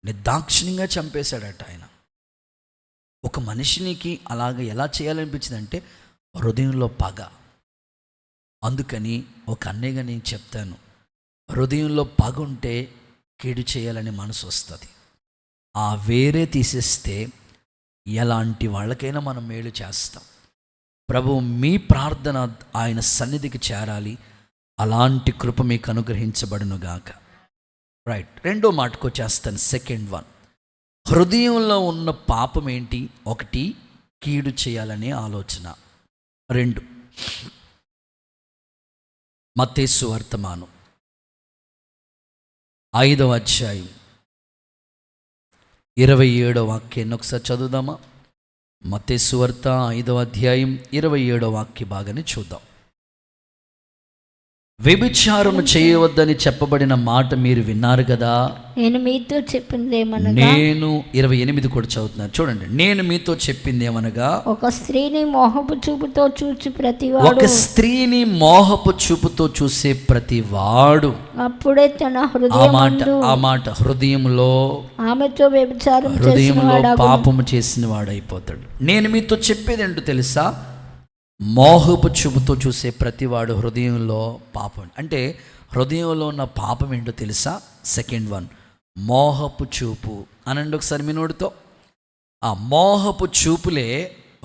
నిర్దాక్షిణ్యంగా చంపేశాడట ఆయన. ఒక మనిషినికి అలాగ ఎలా చేయాలనిపించిందంటే హృదయంలో పగ. అందుకని ఒక అన్నయ్యగా నేను చెప్తాను, హృదయంలో పగ ఉంటే కీడు చేయాలని మనసు వస్తుంది. ఆ వేరే తీసేస్తే ఎలాంటి వాళ్ళకైనా మనం మేలు చేస్తాం. ప్రభు, మీ ప్రార్థన ఆయన సన్నిధికి చేరాలి, అలాంటి కృప మీకు అనుగ్రహించబడునుగాక. రైట్, రెండో మాటకు వచ్చేస్తాను. సెకండ్ వన్, హృదయంలో ఉన్న పాపం ఏంటి? ఒకటి, కీడు చేయాలనే ఆలోచన. 2, మత్తయి సువార్తమానం 5వ అధ్యాయం 27వ వాక్యాన్ని ఒకసారి చదువుదామా? మత్తయి సువార్త 5వ అధ్యాయం 27వ వాక్య భాగాన్ని చూద్దాం. వ్యభిచారము చేయవద్దని చెప్పబడిన మాట మీరు విన్నారు కదా, నేను మీతో చెప్పిందేమనగా. నేను 28 కూడా చదువుతున్నాను చూడండి. నేను మీతో చెప్పిందేమనగా, ఒక స్త్రీని మోహపు చూపుతో చూసి ప్రతివాడు, ఒక స్త్రీని మోహపు చూపుతో చూసే ప్రతివాడు అప్పుడే తన ఆ మాట హృదయంలో ఆమెతో వ్యభిచారం హృదయంలో పాపము చేసిన వాడైపోతాడు. నేను మీతో చెప్పేది ఏంటో తెలుసా? మోహపు చూపుతో చూసే ప్రతివాడు హృదయంలో పాపం. అంటే హృదయంలో ఉన్న పాపం ఏంటో తెలుసా? సెకండ్ వన్, మోహపు చూపు. అనండి ఒకసారి మీ నోటితో. ఆ మోహపు చూపులే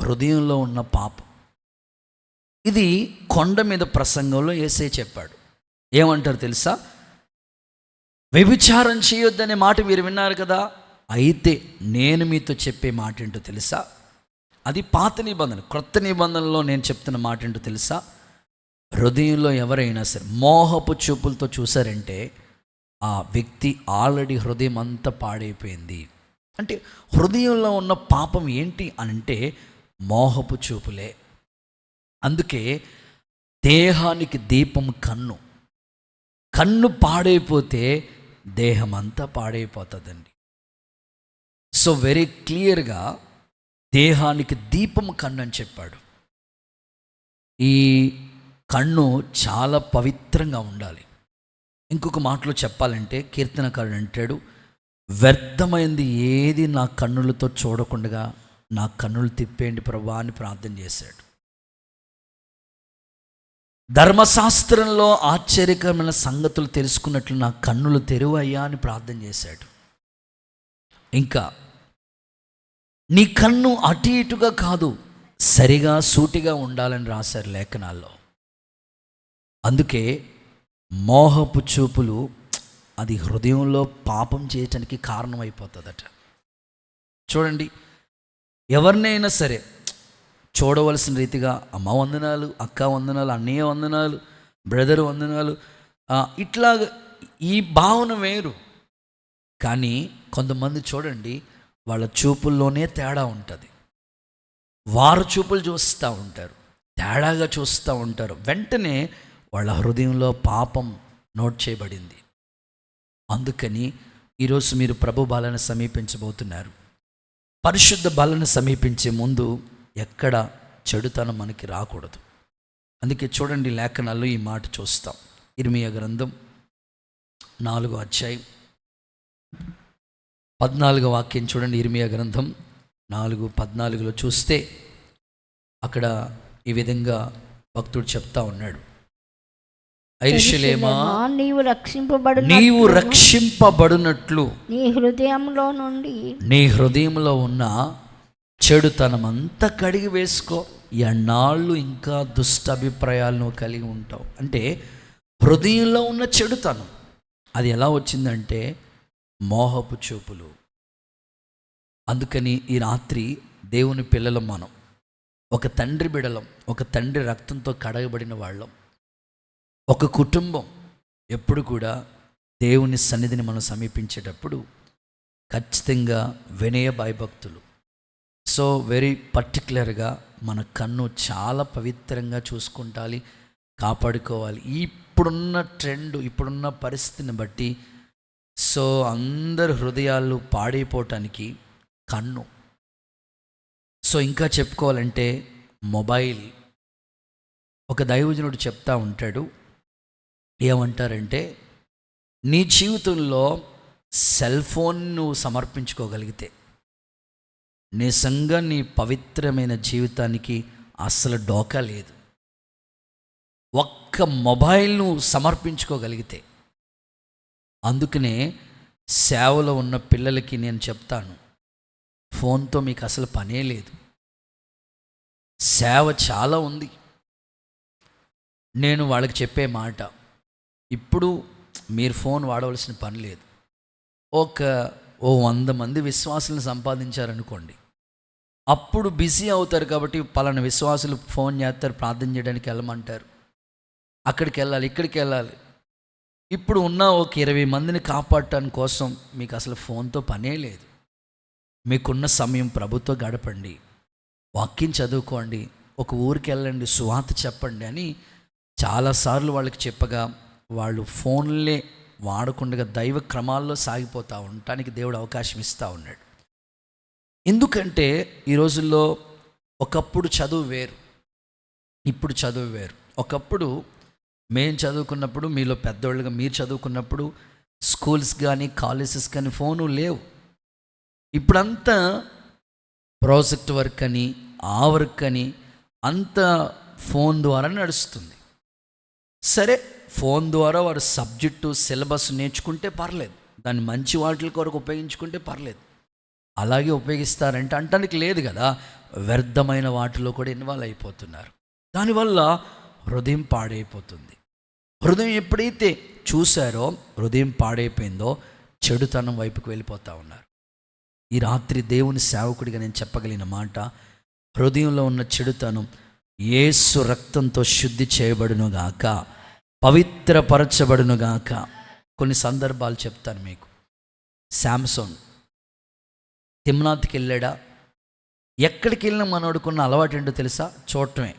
హృదయంలో ఉన్న పాపం. ఇది కొండ మీద ప్రసంగంలో యేసయ్య చెప్పాడు. ఏమంటారు తెలుసా? వ్యభిచారం చేయొద్దనే మాట మీరు విన్నారు కదా, అయితే నేను మీతో చెప్పే మాట ఏంటో తెలుసా? అది పాత నిబంధన. క్రొత్త నిబంధనలో నేను చెప్తున్న మాట ఏంటో తెలుసా? హృదయంలో ఎవరైనా సరే మోహపు చూపులతో చూసారంటే ఆ వ్యక్తి ఆల్రెడీ హృదయం అంతా పాడైపోయింది. అంటే హృదయంలో ఉన్న పాపం ఏంటి అని అంటే మోహపు చూపులే. అందుకే దేహానికి దీపం కన్ను. కన్ను పాడైపోతే దేహం అంతా పాడైపోతుందండి. సో వెరీ క్లియర్గా దేహానికి దీపం కన్ను అని చెప్పాడు. ఈ కన్ను చాలా పవిత్రంగా ఉండాలి. ఇంకొక మాటలో చెప్పాలంటే కీర్తనకారుడు అంటాడు, వ్యర్థమైంది ఏది నా కన్నులతో చూడకుండా నా కన్నులు తిప్పేయండి ప్రభువా అని ప్రార్థన చేశాడు. ధర్మశాస్త్రంలో ఆశ్చర్యకరమైన సంగతులు తెలుసుకున్నట్లు నా కన్నులు తెరువయ్యా అని ప్రార్థన చేశాడు. ఇంకా నీ కన్ను అటు ఇటుగా కాదు, సరిగా సూటిగా ఉండాలని రాశారు లేఖనాల్లో. అందుకే మోహపు చూపులు అది హృదయంలో పాపం చేయటానికి కారణమైపోతుందట. చూడండి, ఎవరినైనా సరే చూడవలసిన రీతిగా అమ్మ వందనాలు, అక్క వందనాలు, అన్నయ్య వందనాలు, బ్రదర్ వందనాలు, ఇట్లా ఈ భావన వేరు. కానీ కొంతమంది చూడండి, వాళ్ళ చూపుల్లోనే తేడా ఉంటుంది. వారు చూపులు చూస్తూ ఉంటారు, తేడాగా చూస్తూ ఉంటారు. వెంటనే వాళ్ళ హృదయంలో పాపం నోట్ చేయబడింది. అందుకని ఈరోజు మీరు ప్రభు బాలను సమీపించబోతున్నారు. పరిశుద్ధ బాలను సమీపించే ముందు ఎక్కడ చెడుతనం మనకి రాకూడదు. అందుకే చూడండి, లేఖనాల్లో ఈ మాట చూస్తాం. ఇర్మియా గ్రంథం 4వ అధ్యాయం 14వ వాక్యం చూడండి. ఇర్మియా గ్రంథం 4:14 చూస్తే అక్కడ ఈ విధంగా భక్తుడు చెప్తా ఉన్నాడు, యెరూషలేమా నీవు రక్షింపబడినట్లు నీ హృదయంలో ఉన్న చెడుతనమంతా కడిగి వేసుకో, ఎన్నాళ్ళు ఇంకా దుష్ట అభిప్రాయాలను కలిగి ఉంటావు. అంటే హృదయంలో ఉన్న చెడుతనం అది ఎలా వచ్చిందంటే మోహపు చూపులు. అందుకని ఈ రాత్రి దేవుని పిల్లలం మనం, ఒక తండ్రి బిడలం, ఒక తండ్రి రక్తంతో కడగబడిన వాళ్ళం, ఒక కుటుంబం. ఎప్పుడు కూడా దేవుని సన్నిధిని మనం సమీపించేటప్పుడు ఖచ్చితంగా వినయ భయభక్తులు. సో వెరీ పర్టికులర్గా మన కన్ను చాలా పవిత్రంగా చూసుకుంటాలి, కాపాడుకోవాలి. ఇప్పుడున్న ట్రెండ్, ఇప్పుడున్న పరిస్థితిని బట్టి సో అందరు హృదయాలు పాడైపోవటానికి కన్ను. సో ఇంకా చెప్పుకోవాలంటే మొబైల్. ఒక దైవజనుడు చెప్తా ఉంటాడు, ఏమంటారంటే నీ జీవితంలో సెల్ ఫోన్ నువ్వు సమర్పించుకోగలిగితే నిజంగా నీ పవిత్రమైన జీవితానికి అస్సలు డోకా లేదు. ఒక్క మొబైల్ నువ్వు సమర్పించుకోగలిగితే. అందుకనే సేవలో ఉన్న పిల్లలకి నేను చెప్తాను, ఫోన్తో మీకు అసలు పనే లేదు, సేవ చాలా ఉంది. నేను వాళ్ళకి చెప్పే మాట, ఇప్పుడు మీరు ఫోన్ వాడవలసిన పని లేదు. ఓ 100 మంది విశ్వాసులను సంపాదించారనుకోండి, అప్పుడు బిజీ అవుతారు. కాబట్టి పలానా విశ్వాసులు ఫోన్ చేస్తారు, ప్రార్థన చేయడానికి వెళ్ళమంటారు, అక్కడికి వెళ్ళాలి, ఇక్కడికి వెళ్ళాలి. ఇప్పుడు ఉన్న ఒక 20 మందిని కాపాడటానికి కోసం మీకు అసలు ఫోన్తో పనే లేదు. మీకున్న సమయం ప్రభుతో గడపండి, వాక్యం చదువుకోండి, ఒక ఊరికి వెళ్ళండి, సువార్త చెప్పండి అని చాలాసార్లు వాళ్ళకి చెప్పగా వాళ్ళు ఫోన్లే వాడకుండా దైవ క్రమాల్లో సాగిపోతూ ఉండటానికి దేవుడు అవకాశం ఇస్తూ ఉన్నాడు. ఎందుకంటే ఈ రోజుల్లో ఒకప్పుడు చదువు వేరు, ఇప్పుడు చదువు వేరు. ఒకప్పుడు మేము చదువుకున్నప్పుడు, మీలో పెద్దోళ్ళుగా మీరు చదువుకున్నప్పుడు స్కూల్స్ కానీ కాలేజెస్ కానీ ఫోను లేవు. ఇప్పుడంతా ప్రాజెక్ట్ వర్క్ అని, ఆ వర్క్ అని అంతా ఫోన్ ద్వారా నడుస్తుంది. సరే, ఫోన్ ద్వారా వాడు సబ్జెక్టు సిలబస్ నేర్చుకుంటే పర్లేదు, దాన్ని మంచి వాటి కొరకు ఉపయోగించుకుంటే పర్లేదు. అలాగే ఉపయోగిస్తారంటే అంటానికి లేదు కదా, వ్యర్థమైన వాటిలో కూడా ఇన్వాల్వ్ అయిపోతున్నారు. దానివల్ల హృదయం పాడైపోతుంది. హృదయం ఎప్పుడైతే చూశారో హృదయం పాడైపోయిందో చెడుతనం వైపుకు వెళ్ళిపోతూ ఉన్నారు. ఈ రాత్రి దేవుని సేవకుడిగా నేను చెప్పగలిగిన మాట, హృదయంలో ఉన్న చెడుతనం యేసు రక్తంతో శుద్ధి చేయబడునుగాక, పవిత్రపరచబడునుగాక. కొన్ని సందర్భాలు చెప్తాను మీకు. శాంసోన్ తిమ్నాథ్కి వెళ్ళాడా? ఎక్కడికి వెళ్ళినా మనోడుకున్న అలవాటు ఏంటో తెలుసా? చూడటమే.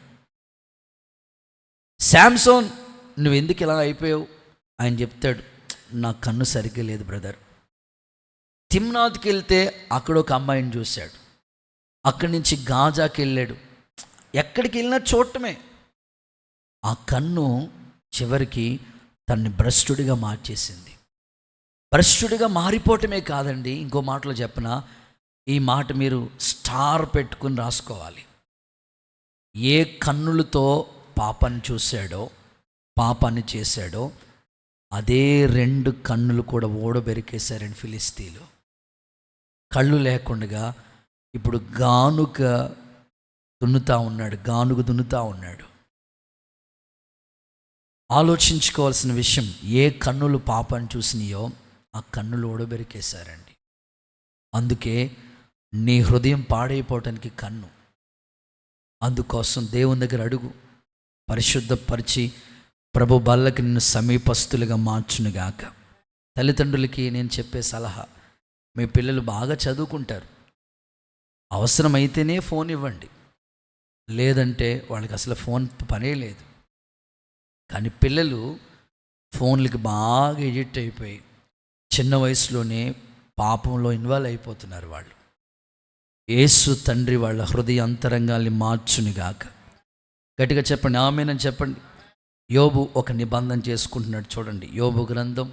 శాంసోన్ నువ్వు ఎందుకు ఇలా అయిపోయావు? ఆయన చెప్తాడు, నా కన్ను సరిగ్గా లేదు బ్రదర్. తిమ్నాథ్కి వెళ్తే అక్కడ ఒక అమ్మాయిని చూశాడు, అక్కడి నుంచి గాజాకి వెళ్ళాడు, ఎక్కడికి వెళ్ళినా చూడటమే. ఆ కన్ను చివరికి తన్ని భ్రష్టుడిగా మార్చేసింది. భ్రష్టుడిగా మారిపోవటమే కాదండి, ఇంకో మాటలో చెప్పనా, ఈ మాట మీరు స్టార్ పెట్టుకుని రాసుకోవాలి. ఏ కన్నులతో పాపాన్ని చూశాడో, పాపాన్ని చేశాడో, అదే 2 కన్నులు కూడా ఓడబెరికేశారండి ఫిలిస్తీన్లు. కళ్ళు లేకుండా ఇప్పుడు గానుగ దున్నుతా ఉన్నాడు. ఆలోచించుకోవాల్సిన విషయం, ఏ కన్నులు పాపాన్ని చూసినాయో ఆ కన్నులు ఓడబెరికేశారండి. అందుకే నీ హృదయం పాడైపోవటానికి కన్ను. అందుకోసం దేవుని దగ్గర అడుగు, పరిశుద్ధపరిచి ప్రభు బల్లకి నిన్ను సమీపస్తులుగా మార్చునుగాక. తల్లిదండ్రులకి నేను చెప్పే సలహా, మీ పిల్లలు బాగా చదువుకుంటారు, అవసరమైతేనే ఫోన్ ఇవ్వండి, లేదంటే వాళ్ళకి అసలు ఫోన్ పనే లేదు. కానీ పిల్లలు ఫోన్లకి బాగా ఎడిక్ట్ అయిపోయి చిన్న వయసులోనే పాపంలో ఇన్వాల్వ్ అయిపోతున్నారు. వాళ్ళు యేసు తండ్రి వాళ్ళ హృదయ అంతరంగాల్ని మార్చునిగాక. గట్టిగా చెప్పండి, ఆమేనని చెప్పండి. యోబు ఒక నిబంధన చేసుకుంటున్నాడు. చూడండి, యోబు గ్రంథం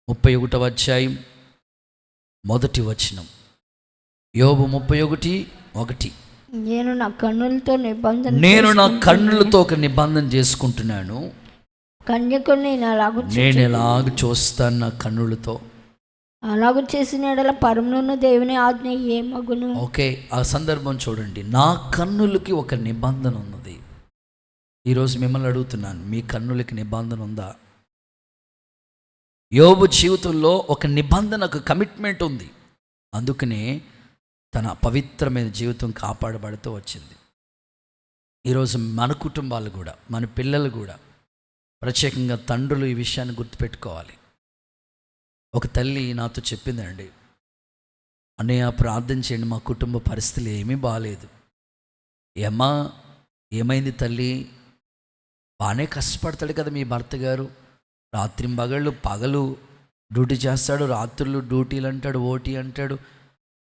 31వ అధ్యాయం 1వ వచనం. యోబు 31:1. నేను నా కన్నులతో నేను నా కన్నులతో ఒక నిబంధన చేసుకుంటున్నాను. కన్యకుని నేను ఎలాగ చూస్తాను నా కన్నులతో. అలాగూ చేసిన ఎడల పరమును దేవుని ఆజ్ఞ ఏమగును. ఓకే, ఆ సందర్భం చూడండి. నా కన్నులకి ఒక నిబంధన ఉన్నది. ఈరోజు మిమ్మల్ని అడుగుతున్నాను, మీ కన్నులకి నిబంధన ఉందా? యోబు జీవితంలో ఒక నిబంధన, ఒక కమిట్మెంట్ ఉంది. అందుకనే తన పవిత్రమైన జీవితం కాపాడబడుతూ వచ్చింది. ఈరోజు మన కుటుంబాలు కూడా, మన పిల్లలు కూడా, ప్రత్యేకంగా తండ్రులు ఈ విషయాన్ని గుర్తుపెట్టుకోవాలి. ఒక తల్లి నాతో చెప్పిందండి, అన్నయ్య ప్రార్థన చేయండి, మా కుటుంబ పరిస్థితులు ఏమీ బాగాలేదు. ఏమ్మా, ఏమైంది తల్లి? బాగానే కష్టపడతాడు కదా మీ భర్త గారు, పగలు డ్యూటీ చేస్తాడు, రాత్రులు డ్యూటీలు అంటాడు, ఓటీ అంటాడు,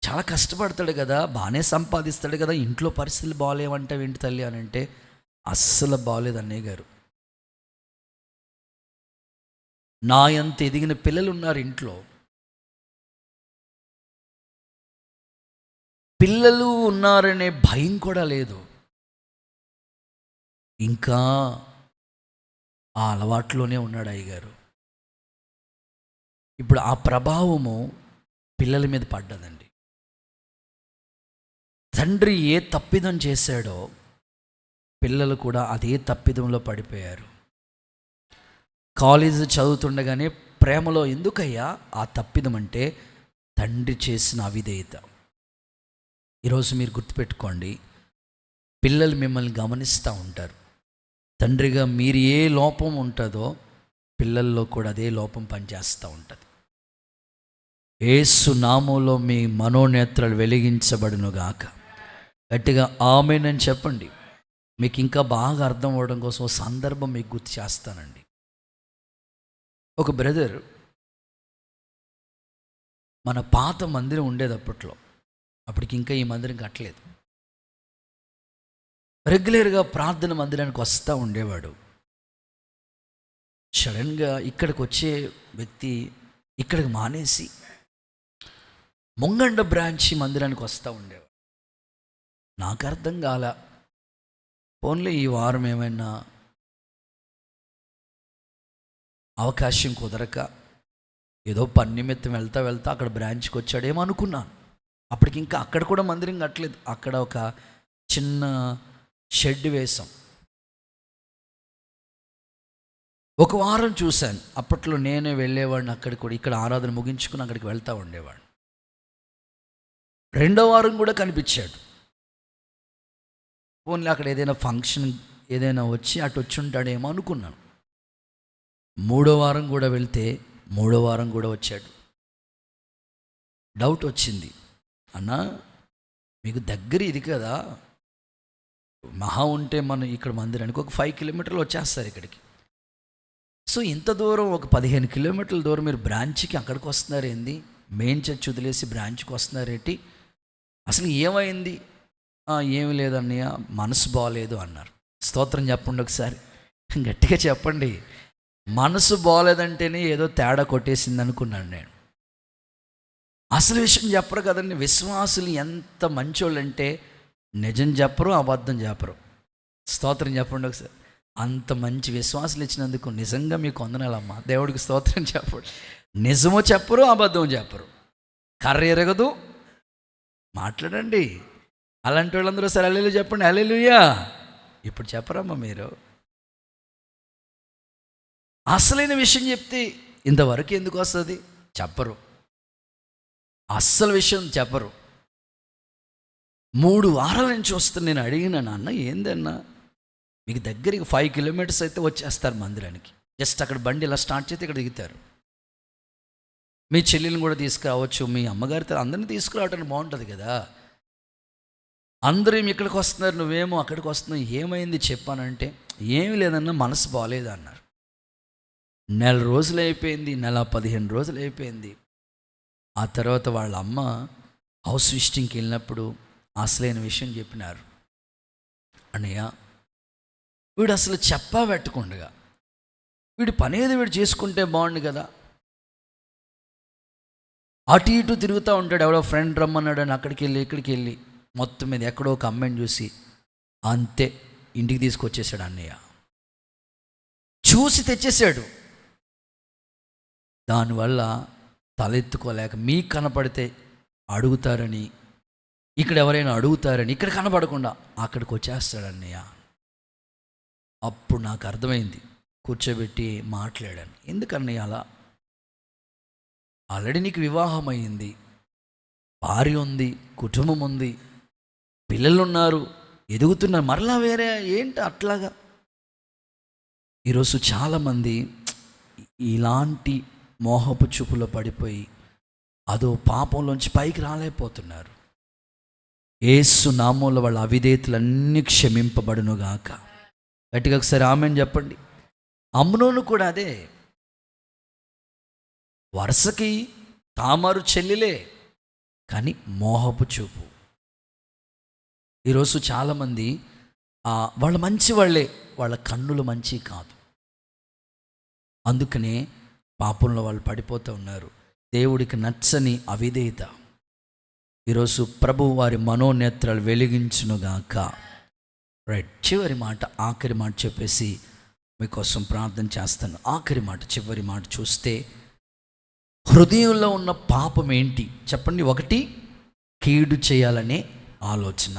చాలా కష్టపడతాడు కదా, బాగానే సంపాదిస్తాడు కదా, ఇంట్లో పరిస్థితులు బాగాలేవంటావు ఏంటి తల్లి అని అంటే, అస్సలు బాగాలేదు అన్నయ్య గారు. నా అంత ఎదిగిన పిల్లలు ఉన్నారు ఇంట్లో, పిల్లలు ఉన్నారనే భయం కూడా లేదు, ఇంకా ఆ అలవాట్లోనే ఉన్నాడు అయ్యగారు. ఇప్పుడు ఆ ప్రభావము పిల్లల మీద పడ్డదండి. తండ్రి ఏ తప్పిదం చేశాడో పిల్లలు కూడా అదే తప్పిదంలో పడిపోయారు. కాలేజీ చదువుతుండగానే ప్రేమలో, ఎందుకయ్యా ఆ తప్పిదం అంటే తండ్రి చేసిన అవిధేయత. ఈరోజు మీరు గుర్తుపెట్టుకోండి, పిల్లలు మిమ్మల్ని గమనిస్తూ ఉంటారు. తండ్రిగా మీరు ఏ లోపం ఉంటుందో పిల్లల్లో కూడా అదే లోపం పనిచేస్తూ ఉంటుంది. యేసు నామములో మీ మనోనేత్రాలు వెలిగించబడునుగాక. గట్టిగా ఆమేనని చెప్పండి. మీకు ఇంకా బాగా అర్థం అవ్వడం కోసం ఒక సందర్భం మీకు గుర్తు చేస్తానండి. ఒక బ్రదర్ మన పాత మందిరం ఉండేది అప్పట్లో, అప్పటికి ఇంకా ఈ మందిరం కట్టలేదు. రెగ్యులర్గా ప్రార్థన మందిరానికి వస్తూ ఉండేవాడు. సడన్గా ఇక్కడికి వచ్చే వ్యక్తి ఇక్కడికి మానేసి ముంగండ బ్రాంచి మందిరానికి వస్తూ ఉండేవాడు. నాకు అర్థం కాల, ఓన్లీ ఈ వారం ఏమైనా అవకాశం కుదరక ఏదో పని నిమిత్తం వెళ్తా అక్కడ బ్రాంచ్కి వచ్చాడేమో అనుకున్నాను. అప్పటికి ఇంకా అక్కడ కూడా మందిరం కట్టలేదు, అక్కడ ఒక చిన్న షెడ్ వేసాం. ఒక వారం చూశాను. అప్పట్లో నేనే వెళ్ళేవాడిని అక్కడికి కూడా, ఇక్కడ ఆరాధన ముగించుకుని అక్కడికి వెళ్తూ ఉండేవాడిని. రెండో వారం కూడా కనిపించాడు. ఓన్లీ అక్కడ ఏదైనా ఫంక్షన్ ఏదైనా వచ్చి అటు వచ్చి ఉంటాడేమో అనుకున్నాను. మూడో వారం కూడా వెళ్తే మూడో వారం కూడా వచ్చాడు. డౌట్ వచ్చింది, అన్నా మీకు దగ్గర ఇది కదా, మహా ఉంటే మనం ఇక్కడ మందిరానికి ఒక 5 కిలోమీటర్లు వచ్చేస్తారు ఇక్కడికి. సో ఇంత దూరం, ఒక 15 కిలోమీటర్ల దూరం మీరు బ్రాంచ్కి అక్కడికి వస్తున్నారు ఏంది? మెయిన్ చర్చ్ వదిలేసి బ్రాంచ్కి వస్తున్నారేంటి? అసలు ఏమైంది? ఏమి లేదన్నయ్య, మనసు బాగలేదు అన్నారు. స్తోత్రం చెప్పండి ఒకసారి, గట్టిగా చెప్పండి. మనసు బాగలేదంటేనే ఏదో తేడా కొట్టేసింది అనుకున్నాను నేను. అసలు విషయం చెప్పరు కదండి. విశ్వాసులు ఎంత మంచోళ్ళు అంటే నిజం చెప్పరు, అబద్ధం చెప్పరు. స్తోత్రం చెప్పండి ఒకసారి. అంత మంచి విశ్వాసాలు ఇచ్చినందుకు నిజంగా మీకు వందనాలమ్మా, దేవుడికి స్తోత్రం చెప్పండి. నిజమో చెప్పరు, అబద్ధం చెప్పరు, కర్ర ఎరగదు, మాట్లాడండి. అలాంటి వాళ్ళందరూ సరే హల్లెలూయా చెప్పండి, హల్లెలూయా. ఇప్పుడు చెప్పరమ్మా మీరు. అసలైన విషయం చెప్తే ఇంతవరకు ఎందుకు వస్తుంది? చెప్పరు, అస్సలు విషయం చెప్పరు. 3 వారాల నుంచి వస్తే నేను అడిగినాను, అన్న ఏందన్నా మీకు దగ్గరికి 5 కిలోమీటర్స్ అయితే వచ్చేస్తారు మందిరానికి, జస్ట్ అక్కడ బండి ఇలా స్టార్ట్ చేస్తే ఇక్కడ దిగుతారు. మీ చెల్లెల్ని కూడా తీసుకురావచ్చు, మీ అమ్మగారితో అందరినీ తీసుకురావడానికి బాగుంటుంది కదా. అందరూ ఇక్కడికి వస్తున్నారు, నువ్వేమో అక్కడికి వస్తున్నావు, ఏమైంది చెప్పానంటే ఏమి లేదన్నా, మనసు బాగాలేదు అన్నారు. 1 రోజులు అయిపోయింది, 15 రోజులు అయిపోయింది. ఆ తర్వాత వాళ్ళ అమ్మ హౌస్ విజిటింగ్కి వెళ్ళినప్పుడు అసలైన విషయం చెప్పినారు. అన్నయ్య వీడు అసలు చెప్పా పెట్టకుండా వీడి పనేది వీడు చేసుకుంటే బాగుండు కదా. అటు ఇటు తిరుగుతూ ఉంటాడు, ఎవడో ఫ్రెండ్ రమ్మన్నాడు అని అక్కడికి వెళ్ళి ఇక్కడికి వెళ్ళి మొత్తం మీద ఎక్కడో ఒక అమ్మాయిని చూసి అంతే ఇంటికి తీసుకొచ్చేసాడు. అన్నయ్య చూసి తెచ్చేసాడు. దానివల్ల తలెత్తుకోలేక మీకు కనపడితే అడుగుతారని, ఇక్కడ ఎవరైనా అడుగుతారని ఇక్కడ కనపడకుండా అక్కడికి వచ్చేస్తాడు అన్నయ్య. అప్పుడు నాకు అర్థమైంది, కూర్చోబెట్టి మాట్లాడాను. ఎందుకన్నయ్య అలా? ఆల్రెడీ నీకు వివాహం అయింది, భార్య ఉంది, కుటుంబం ఉంది, పిల్లలు ఉన్నారు, ఎదుగుతున్నారు, మరలా వేరే ఏంటి అట్లాగా? ఈరోజు చాలామంది ఇలాంటి మోహపు చూపులో పడిపోయి అదో పాపంలోంచి పైకి రాలేకపోతున్నారు. యేసు నామంలో వాళ్ళ అవిధేయతలన్నీ క్షమింపబడునుగాక. గట్టిగా ఒకసారి ఆమేన్ చెప్పండి. అమ్నోను కూడా అదే, వరుసకి తామారు చెల్లిలే, కానీ మోహపు చూపు. ఈరోజు చాలామంది వాళ్ళు మంచి వాళ్ళే, వాళ్ళ కన్నులు మంచి కాదు, అందుకనే పాపంలో వాళ్ళు పడిపోతూ ఉన్నారు. దేవుడికి నచ్చని అవిధేయత. ఈరోజు ప్రభు వారి మనోనేత్రాలు వెలిగించునుగాక. రైట్, చివరి మాట, ఆఖరి మాట చెప్పేసి మీకోసం ప్రార్థన చేస్తాను. ఆఖరి మాట, చివరి మాట చూస్తే హృదయంలో ఉన్న పాపం ఏంటి చెప్పండి. 1, కీడు చేయాలనే ఆలోచన.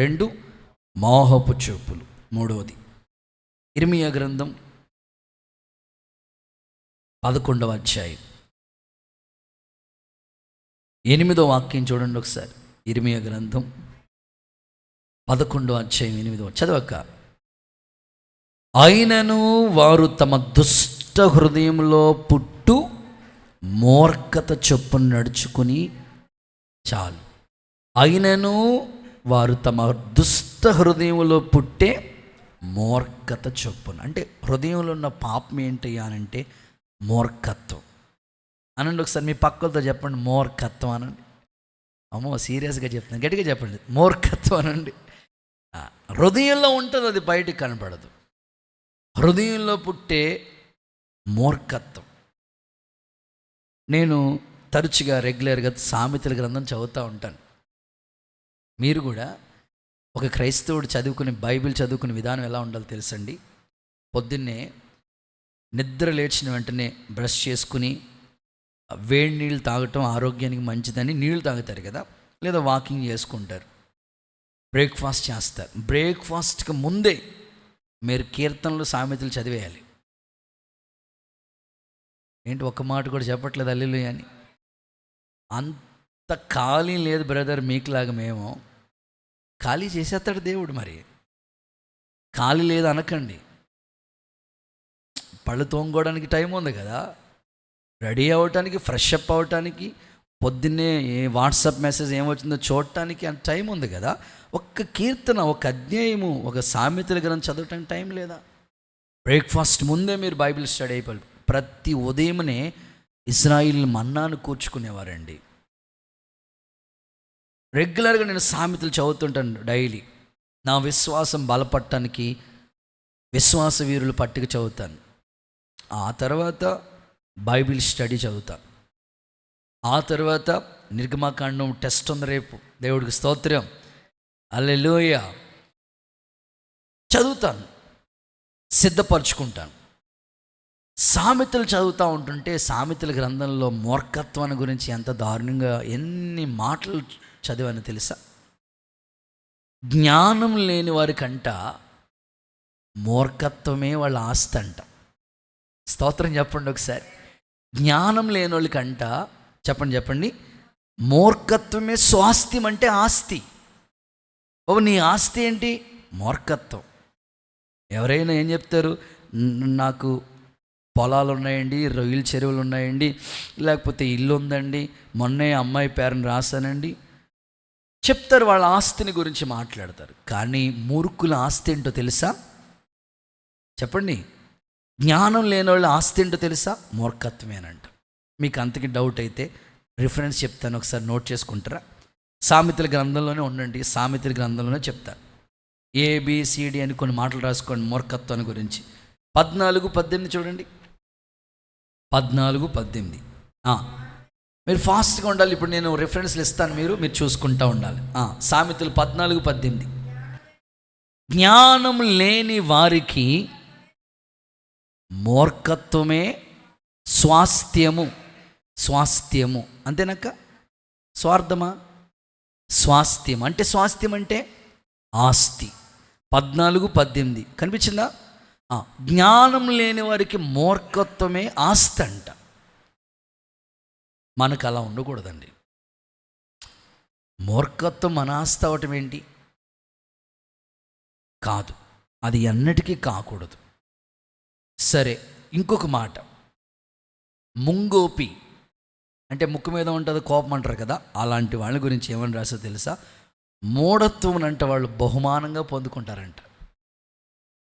2, మోహపు చూపులు. 3వది, ఇర్మియా గ్రంథం 11వ అధ్యాయం 8వ వాక్యం చూడండి ఒకసారి. ఇర్మియా గ్రంథం 11వ అధ్యాయం 8వ చదవక. అయినను వారు తమ దుష్ట హృదయంలో పుట్టు మూర్ఖత చొప్పున నడుచుకుని చాలు. అయినను వారు తమ దుష్ట హృదయంలో పుట్టే మూర్ఖత చొప్పున, అంటే హృదయంలో ఉన్న పాపం ఏంటయ్యా అనంటే మూర్ఖత్వం. అనండి ఒకసారి, మీ పక్కలతో చెప్పండి, మూర్ఖత్వం అనండి. అమ్మో సీరియస్గా చెప్తాను, గట్టిగా చెప్పండి, మూర్ఖత్వం అనండి. హృదయంలో ఉంటుంది, అది బయటికి కనపడదు. హృదయంలో పుట్టే మూర్ఖత్వం. నేను తరచుగా రెగ్యులర్గా సామెతల గ్రంథం చదువుతూ ఉంటాను. మీరు కూడా ఒక క్రైస్తవుడు చదువుకునే బైబిల్ చదువుకునే విధానం ఎలా ఉండాలో తెలుసండి. పొద్దున్నే నిద్ర లేచిన వెంటనే బ్రష్ చేసుకుని వేడి నీళ్ళు తాగటం ఆరోగ్యానికి మంచిదని నీళ్ళు తాగుతారు కదా, లేదా వాకింగ్ చేసుకుంటారు, బ్రేక్ఫాస్ట్ చేస్తారు. బ్రేక్ఫాస్ట్కి ముందే మీరు కీర్తనలు సామెతలు చదివేయాలి. ఏంటి ఒక్క మాట కూడా చెప్పట్లేదు హల్లెలూయా అని? అంత ఖాళీ లేదు బ్రదర్ మీకులాగా. మేము ఖాళీ చేసేస్తాడు దేవుడు. మరి ఖాళీ లేదు అనకండి. పళ్ళు తోముకోవడానికి టైం ఉంది కదా, రెడీ అవ్వటానికి, ఫ్రెష్ అప్ అవ్వటానికి, పొద్దున్నే వాట్సాప్ మెసేజ్ ఏమొచ్చిందో చూడటానికి అంత టైం ఉంది కదా. ఒక్క కీర్తన, ఒక అధ్యాయము, ఒక సామెతల గ్రంథం చదవటానికి టైం లేదా? బ్రేక్ఫాస్ట్ ముందే మీరు బైబిల్ స్టడీ అయిపోయి. ప్రతి ఉదయమునే ఇశ్రాయేలు మన్నాను కూర్చుకునేవారండి. రెగ్యులర్గా నేను సామెతలు చదువుతుంటాను డైలీ. నా విశ్వాసం బలపడటానికి విశ్వాస వీరులు పట్టిక చదువుతాను. ఆ తర్వాత బైబిల్ స్టడీ చదువుతాను. ఆ తర్వాత నిర్గమాకాండం టెస్ట్ ఉంది రేపు, దేవుడికి స్తోత్రం, హల్లెలూయా, చదువుతాను, సిద్ధపరచుకుంటాను. సామెతలు చదువుతూ ఉంటుంటే సామెతల గ్రంథంలో మూర్ఖత్వాన్ని గురించి ఎంత దారుణంగా ఎన్ని మాటలు చదివానో తెలుసా? జ్ఞానం లేని వారికంట మూర్ఖత్వమే వాళ్ళ ఆస్తి అంట. స్తోత్రం చెప్పండి ఒకసారి. జ్ఞానం లేని వాళ్ళకంట చెప్పండి, మూర్ఖత్వమే స్వాస్థ్యం, అంటే ఆస్తి. ఓ నీ ఆస్తి ఏంటి? మూర్ఖత్వం. ఎవరైనా ఏం చెప్తారు? నాకు పొలాలు ఉన్నాయండి, రొయ్యల చెరువులు ఉన్నాయండి, లేకపోతే ఇల్లు ఉందండి, మొన్నే అమ్మాయి పేరుని రాశానండి, చెప్తారు. వాళ్ళ ఆస్తిని గురించి మాట్లాడతారు. కానీ మూర్ఖుల ఆస్తి ఏంటో తెలుసా? చెప్పండి. జ్ఞానం లేని వాళ్ళ ఆస్తి ఏంటో తెలుసా? మూర్ఖత్వమేనంట. మీకు అంతకి డౌట్ అయితే రిఫరెన్స్ చెప్తాను, ఒకసారి నోట్ చేసుకుంటారా? సామెతల గ్రంథంలోనే ఉండండి, సామెతల గ్రంథంలోనే చెప్తాను. ఏబిసిడి అని కొన్ని మాటలు రాసుకోండి మూర్ఖత్వాన్ని గురించి. 14:18 చూడండి. 14:18 మీరు ఫాస్ట్గా ఉండాలి. ఇప్పుడు నేను రిఫరెన్స్లు ఇస్తాను, మీరు చూసుకుంటూ ఉండాలి. సామెతలు 14:18 జ్ఞానం లేని వారికి మూర్ఖత్వమే స్వాస్థ్యము. స్వాస్థ్యము అంతేనక్క? స్వార్థమా? స్వాస్థ్యం అంటే, స్వాస్థ్యం అంటే ఆస్తి. 14:18 కనిపించిందా? జ్ఞానం లేని వారికి మూర్ఖత్వమే ఆస్తి అంట. మనకు అలా ఉండకూడదండి. మూర్ఖత్వం మన ఆస్తి అవటం ఏంటి? కాదు, అది ఎన్నటికీ కాకూడదు. సరే, ఇంకొక మాట, ముంగోపి అంటే ముక్కు మీద ఉంటుంది కోపం అంటారు కదా, అలాంటి వాళ్ళ గురించి ఏమని రాసో తెలుసా? మూఢత్వం అంటే వాళ్ళు బహుమానంగా పొందుకుంటారంట.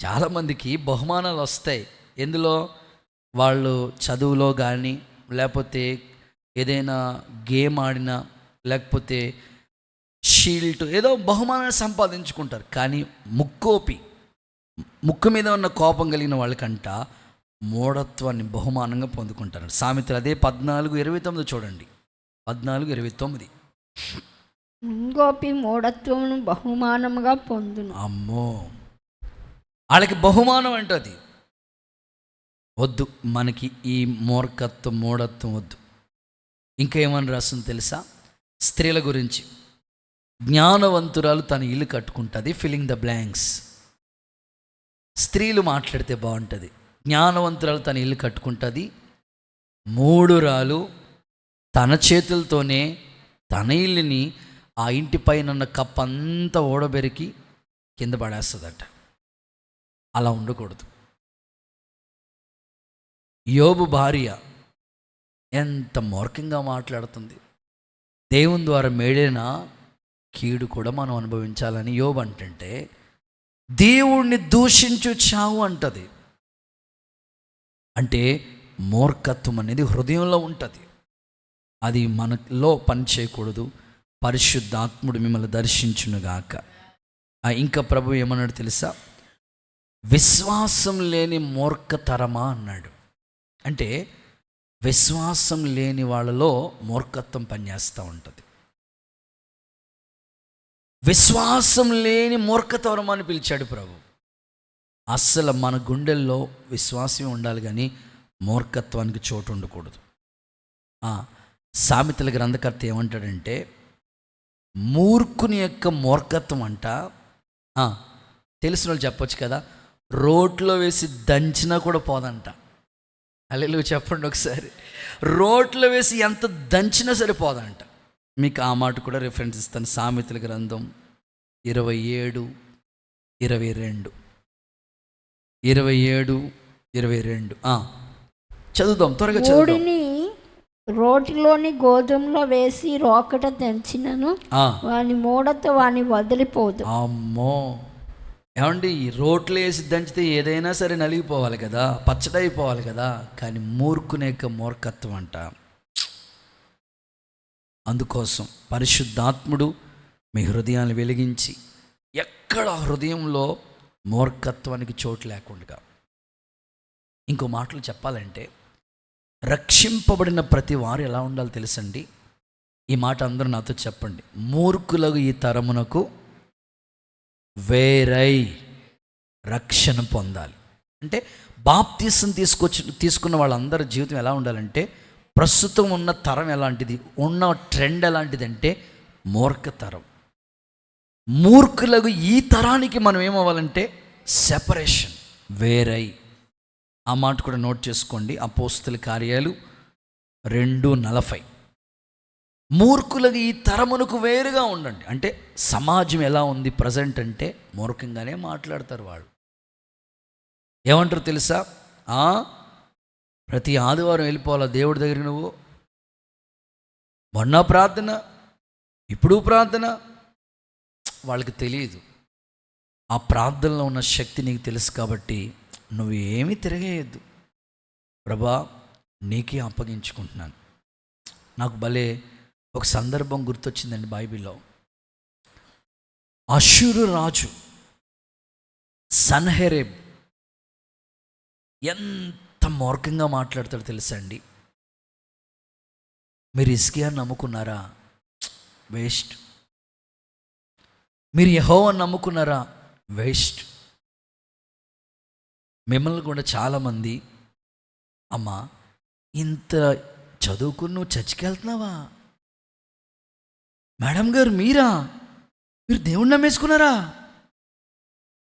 చాలామందికి బహుమానాలు వస్తాయి. ఎందులో? వాళ్ళు చదువులో కానీ, లేకపోతే ఏదైనా గేమ్ ఆడినా, లేకపోతే షీల్డ్, ఏదో బహుమానాలు సంపాదించుకుంటారు. కానీ ముక్కు మీద ఉన్న కోపం కలిగిన వాళ్ళకంట మూఢత్వాన్ని బహుమానంగా పొందుకుంటారు. సామెతలు అదే 14:29 చూడండి. 14:29 ముంగోపి మూఢత్వమును బహుమానముగా పొందును. అమ్మో, వాళ్ళకి బహుమానం అంటది. వద్దు, మనకి ఈ మూర్ఖత్వం మూఢత్వం వద్దు. ఇంకా ఏమని రాస్తుంది తెలుసా? స్త్రీల గురించి, జ్ఞానవంతురాలు తన ఇల్లు కట్టుకుంటుంది, ఫిల్లింగ్ ద బ్లాంక్స్. స్త్రీలు మాట్లాడితే బాగుంటుంది. జ్ఞానవంతురాలు తన ఇల్లు కట్టుకుంటుంది, మూఢురాలు తన చేతులతోనే తన ఇల్లుని ఆ ఇంటి పైన ఉన్న కప్పంతా ఓడబెరికి కింద పడేస్తుందట. అలా ఉండకూడదు. యోబు భార్య ఎంత మూర్ఖంగా మాట్లాడుతుంది. దేవుని ద్వారా మేడైన కీడు కూడా మనం అనుభవించాలని యోబు అంటుంటే, దేవుణ్ణి దూషించు చావు అంటది. అంటే మూర్ఖత్వం అనేది హృదయంలో ఉంటుంది. అది మనలో పని చేయకూడదు. పరిశుద్ధాత్ముడు మిమ్మల్ని దర్శించునుగాక. ఇంకా ప్రభు ఏమన్నాడు తెలుసా? విశ్వాసం లేని మూర్ఖతరమా అన్నాడు. అంటే విశ్వాసం లేని వాళ్ళలో మూర్ఖత్వం పనిచేస్తూ ఉంటుంది. విశ్వాసం లేని మూర్ఖతరం అని పిలిచాడు ప్రభు. అస్సలు మన గుండెల్లో విశ్వాసమే ఉండాలి, కానీ మూర్ఖత్వానికి చోటు ఉండకూడదు. సామెతల గ్రంథకర్త ఏమంటాడంటే, మూర్ఖుని యొక్క మూర్ఖత్వం అంట, తెలిసిన వాళ్ళు చెప్పొచ్చు కదా, రోట్లో వేసి దంచినా కూడా పోదంట. హల్లెలూయా చెప్పండి ఒకసారి. రోట్లో వేసి ఎంత దంచినా సరిపోదంట. మీకు ఆ మాట కూడా రిఫరెన్స్ ఇస్తాను. సామెతల గ్రంథం 27:22 27:22 చదువుదాం, త్వరగా చదువుదాం. రోటిలోని గోధుమలో వేసి రోకట దంచినను వాని మూఢతో వాని వదిలిపోదు. అమ్మో, ఏమండి, ఈ రోట్లు వేసి దంచితే ఏదైనా సరే నలిగిపోవాలి కదా, పచ్చడైపోవాలి కదా. కానీ మూర్ఖుని యొక్క మూర్ఖత్వం అంట. అందుకోసం పరిశుద్ధాత్ముడు మీ హృదయాన్ని వెలిగించి, ఎక్కడ హృదయంలో మూర్ఖత్వానికి చోటు లేకుండా. ఇంకో మాటలు చెప్పాలంటే, రక్షింపబడిన ప్రతి వారు ఎలా ఉండాలో తెలుసండి. ఈ మాట అందరూ నాతో చెప్పండి. మూర్ఖులకు ఈ తరమునకు వేరై రక్షణ పొందాలి. అంటే బాప్తిసం తీసుకున్న వాళ్ళందరి జీవితం ఎలా ఉండాలంటే, ప్రస్తుతం ఉన్న తరం ఎలాంటిది, ఉన్న ట్రెండ్ ఎలాంటిదంటే మూర్ఖతరం. మూర్ఖులకు ఈ తరానికి మనం ఏమవ్వాలంటే సెపరేషన్, వేరై. ఆ మాట కూడా నోట్ చేసుకోండి. అపోస్తుల కార్యాలు 2:40. మూర్ఖులకు ఈ తరమునకు వేరుగా ఉండండి. అంటే సమాజం ఎలా ఉంది ప్రజెంట్ అంటే మూర్ఖంగానే మాట్లాడతారు వాళ్ళు. ఏమంటారు తెలుసా? ప్రతి ఆదివారం వెళ్ళిపోవాలా దేవుడి దగ్గరికి, నువ్వు మొన్న ప్రార్థన, ఇప్పుడు ప్రార్థన. వాళ్ళకి తెలియదు ఆ ప్రార్థనలో ఉన్న శక్తి నీకు తెలుసు కాబట్టి నువ్వు ఏమీ తిరగేయద్దు. ప్రభా, నీకే అప్పగించుకుంటున్నాను. నాకు భలే ఒక సందర్భం గుర్తొచ్చిందండి బైబిల్లో. అష్షూరు రాజు సన్హెరేబ్ ఎంత మూర్ఖంగా మాట్లాడతాడో తెలుసా అండి. మీరు హిజ్కియాని నమ్ముకున్నారా? వేస్ట్. మీరు యెహోవాను నమ్ముకున్నారా? వేస్ట్. మిమ్మల్ని కూడా చాలామంది, అమ్మా ఇంత చదువుకుని నువ్వు చర్చికి వెళ్తున్నావా? మేడం గారు మీరు దేవుణ్ణి నమ్మేసుకున్నారా?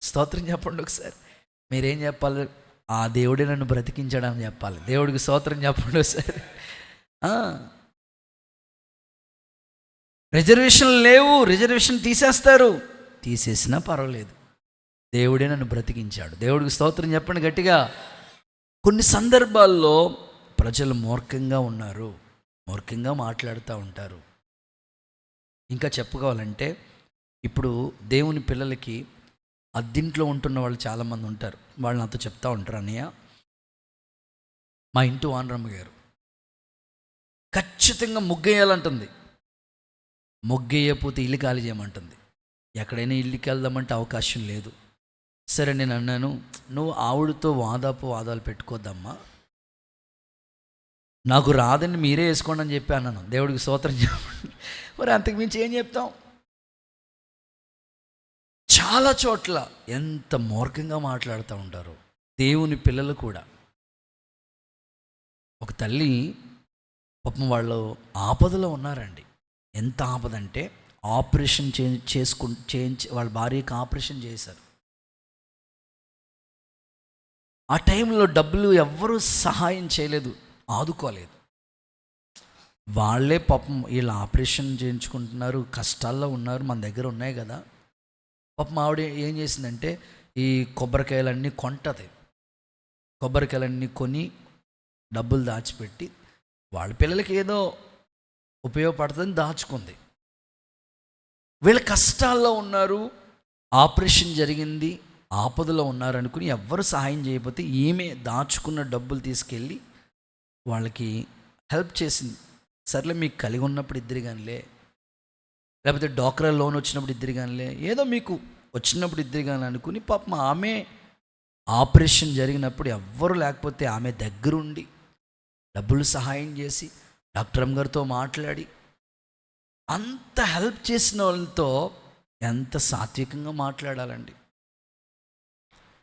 స్తోత్రం చెప్పండి ఒకసారి. మీరేం చెప్పాలి? ఆ దేవుడే నన్ను బ్రతికించడం చెప్పాలి. దేవుడికి స్తోత్రం చెప్పండి ఒకసారి. రిజర్వేషన్లు లేవు, రిజర్వేషన్ తీసేస్తారు. తీసేసినా పర్వాలేదు, దేవుడే నన్ను బ్రతికించాడు. దేవుడికి స్తోత్రం చెప్పండి గట్టిగా. కొన్ని సందర్భాల్లో ప్రజలు మూర్ఖంగా ఉన్నారు, మూర్ఖంగా మాట్లాడుతూ ఉంటారు. ఇంకా చెప్పుకోవాలంటే ఇప్పుడు దేవుని పిల్లలకి అద్దింట్లో ఉంటున్న వాళ్ళు చాలామంది ఉంటారు. వాళ్ళు నాతో చెప్తా ఉంటారు, అన్నయ్య మా ఇంటి వానరమ్మ గారు ఖచ్చితంగా ముగ్గేయాలంటుంది, ముగ్గేయకపోతే ఇల్లు ఖాళీ చేయమంటుంది. ఎక్కడైనా ఇల్లుకి వెళ్దామంటే అవకాశం లేదు. సరే నేను అన్నాను, నువ్వు ఆవిడతో వాదాలు పెట్టుకోద్దమ్మా, నాకు రాదని మీరే వేసుకోండి అని చెప్పి అన్నాను. దేవుడికి స్తోత్రం చెప్పండి. మరి అంతకు మించి ఏం చెప్తాం? చాలా చోట్ల ఎంత మూర్ఖంగా మాట్లాడుతూ ఉంటారు దేవుని పిల్లలు కూడా. ఒక తల్లి పాపం వాళ్ళు ఆపదలో ఉన్నారండి. ఎంత ఆపదంటే ఆపరేషన్ చేయించి వాళ్ళ భార్యకి ఆపరేషన్ చేశారు. ఆ టైంలో డబ్బులు ఎవ్వరూ సహాయం చేయలేదు, ఆదుకోలేదు. వాళ్ళే పాపం వీళ్ళు ఆపరేషన్ చేయించుకుంటున్నారు, కష్టాల్లో ఉన్నారు, మన దగ్గర ఉన్నాయి కదా. పాపం ఆవిడ ఏం చేసిందంటే ఈ కొబ్బరికాయలన్నీ కొంటది. కొబ్బరికాయలన్నీ కొని డబ్బులు దాచిపెట్టి వాళ్ళ పిల్లలకి ఏదో ఉపయోగపడుతుందని దాచుకుంది. వీళ్ళు కష్టాల్లో ఉన్నారు, ఆపరేషన్ జరిగింది, ఆపదలో ఉన్నారు అనుకుని ఎవ్వరు సహాయం చేయకపోతే ఈమె దాచుకున్న డబ్బులు తీసుకెళ్ళి వాళ్ళకి హెల్ప్ చేసింది. సర్లే మీకు కలిగి ఉన్నప్పుడు ఇద్దరు కానిలే, లేకపోతే డోక్రా లోన్ వచ్చినప్పుడు ఇద్దరు కానిలే, ఏదో మీకు వచ్చినప్పుడు ఇద్దరు కానీ అనుకుని పాపం ఆమె ఆపరేషన్ జరిగినప్పుడు ఎవ్వరు లేకపోతే ఆమె దగ్గరుండి డబ్బులు సహాయం చేసి డాక్టర్ అమ్మ గారితో మాట్లాడి అంత హెల్ప్ చేసిన వాళ్ళతో ఎంత సాత్వికంగా మాట్లాడాలండి.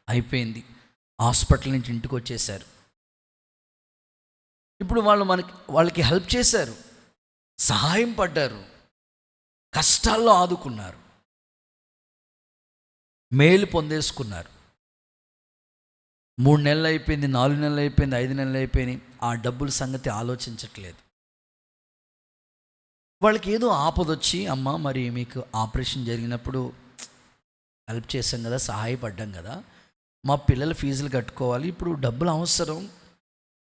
అయిపోయింది, హాస్పిటల్ నుంచి ఇంటికి వచ్చేసారు. ఇప్పుడు వాళ్ళకి హెల్ప్ చేశారు, సహాయం పడ్డారు, కష్టాల్లో ఆదుకున్నారు, మేలు పొందేసుకున్నారు. 3 నెలలు అయిపోయింది, 4 నెలలు అయిపోయింది, 5 నెలలు అయిపోయినాయి. ఆ డబ్బుల సంగతి ఆలోచించట్లేదు. వాళ్ళకి ఏదో ఆపదొచ్చి, అమ్మ మరి మీకు ఆపరేషన్ జరిగినప్పుడు హెల్ప్ చేశాం కదా, సహాయపడ్డాం కదా, మా పిల్లల ఫీజులు కట్టుకోవాలి, ఇప్పుడు డబ్బులు అవసరం,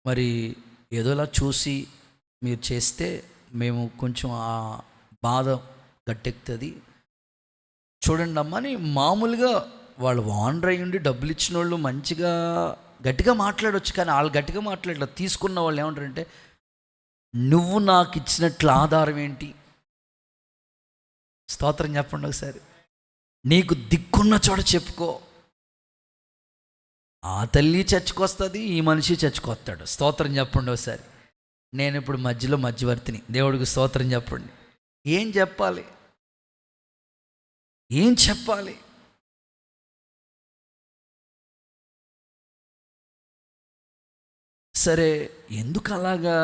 మరి ఏదోలా చూసి మీరు చేస్తే మేము కొంచెం ఆ బాధ గట్టెక్కుతుంది చూడండి అమ్మ అని మామూలుగా వాళ్ళు ఓనర్ అయ్యి ఉండి డబ్బులు ఇచ్చిన వాళ్ళు మంచిగా గట్టిగా మాట్లాడవచ్చు. కానీ వాళ్ళు గట్టిగా మాట్లాడలేదు. తీసుకున్న వాళ్ళు ఏమంటారంటే, నువ్వు నాకు ఇచ్చినట్లు ఆధారం ఏంటి? స్తోత్రం చెప్పండి ఒకసారి. నీకు దిక్కున్న చోట చెప్పుకో. ఆ తల్లి చర్చకు వస్తుంది, ఈ మనిషి చర్చకు వస్తాడు. స్తోత్రం చెప్పండి ఒకసారి. నేను ఇప్పుడు మధ్యలో మధ్యవర్తిని. దేవుడికి స్తోత్రం చెప్పండి. ఏం చెప్పాలి? ఏం చెప్పాలి? సరే, ఎందుకు అలాగా?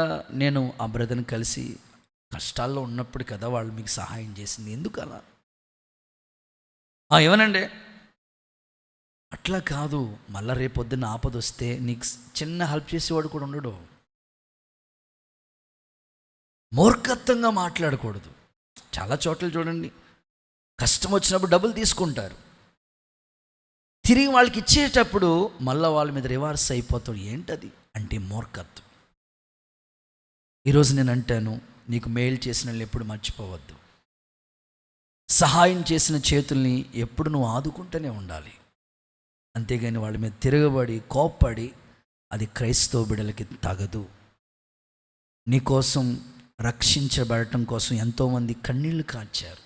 నేను ఆ బ్రదర్ని కలిసి కష్టాల్లో ఉన్నప్పుడు కదా వాళ్ళు మీకు సహాయం చేసింది, ఎందుకు అలా? ఏమనండి, అట్లా కాదు, మళ్ళీ రేపొద్దున్న ఆపద వస్తే నీకు చిన్న హెల్ప్ చేసేవాడు కూడా ఉండడు. మూర్ఖత్వంగా మాట్లాడకూడదు. చాలా చోట్ల చూడండి, కష్టం వచ్చినప్పుడు డబ్బులు తీసుకుంటారు, తిరిగి వాళ్ళకి ఇచ్చేటప్పుడు మళ్ళీ వాళ్ళ మీద రివర్స్ అయిపోతాడు. ఏంటది అంటే మూర్ఖత్వం. ఈరోజు నేను అంటాను, నీకు మేలు చేసిన వాళ్ళు ఎప్పుడు మర్చిపోవద్దు. సహాయం చేసిన చేతుల్ని ఎప్పుడు నువ్వు ఆదుకుంటూనే ఉండాలి. అంతేగాని వాళ్ళ మీద తిరగబడి కోప్పడి అది క్రైస్తవ బిడ్డలకి తగదు. నీకోసం రక్షించబడటం కోసం ఎంతోమంది కన్నీళ్లు కార్చారు,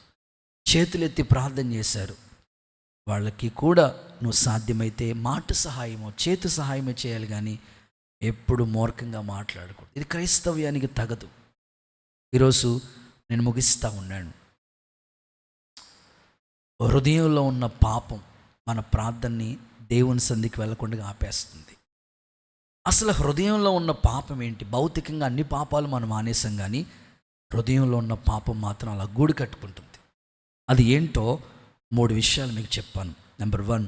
చేతులెత్తి ప్రార్థన చేశారు. వాళ్ళకి కూడా నువ్వు సాధ్యమైతే మాట సహాయమో చేతు సహాయమో చేయాలి, కానీ ఎప్పుడు మూర్ఖంగా మాట్లాడకూడదు. ఇది క్రైస్తవ్యానికి తగదు. ఈరోజు నేను ముగిస్తూ ఉన్నాను. హృదయంలో ఉన్న పాపం మన ప్రార్థనని దేవుని సంధికి వెళ్ళకుండా ఆపేస్తుంది. అసలు హృదయంలో ఉన్న పాపం ఏంటి? భౌతికంగా అన్ని పాపాలు మనం మానేసాం, కానీ హృదయంలో ఉన్న పాపం మాత్రం అలా గూడు కట్టుకుంటుంది. అది ఏంటో 3 విషయాలు మీకు చెప్పాను. నెంబర్ 1,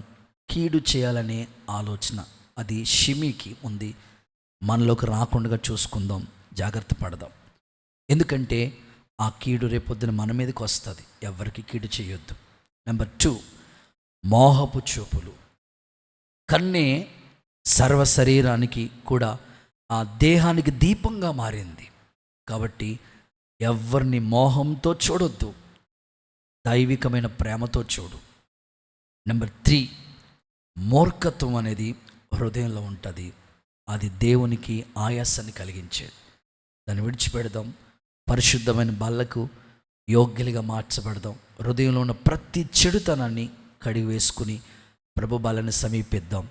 కీడు చేయాలనే ఆలోచన. అది షిమీకి ఉంది. మనలోకి రాకుండా చూసుకుందాం, జాగ్రత్త పడదాం. ఎందుకంటే ఆ కీడు రేపొద్దున మన మీదకి వస్తుంది. ఎవరికి కీడు చేయొద్దు. నెంబర్ 2, మోహపు చూపులు. కన్నే సర్వ శరీరానికి కూడా ఆ దేహానికి దీపంగా మారింది. కాబట్టి ఎవరిని మోహంతో చూడొద్దు, దైవికమైన ప్రేమతో చూడు. నెంబర్ 3, మూర్ఖత్వం అనేది హృదయంలో ఉంటుంది. అది దేవునికి ఆయాసాన్ని కలిగించేది. దాన్ని విడిచిపెడదాం. పరిశుద్ధమైన బల్లకు యోగ్యులుగా మార్చబడదాం. హృదయంలో ఉన్న ప్రతి చెడుతనాన్ని కడిగి వేసుకుని ప్రభు బలను సమీపిద్దాం.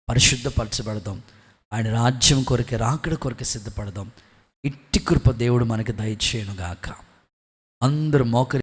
పరిశుద్ధపరచబడదాం. ఆయన రాజ్యం కొరకే, రాకడ కొరకే సిద్ధపడదాం. ఇట్టి కృప దేవుడు మనకి దయచేయునుగాక. అందరూ మోకరి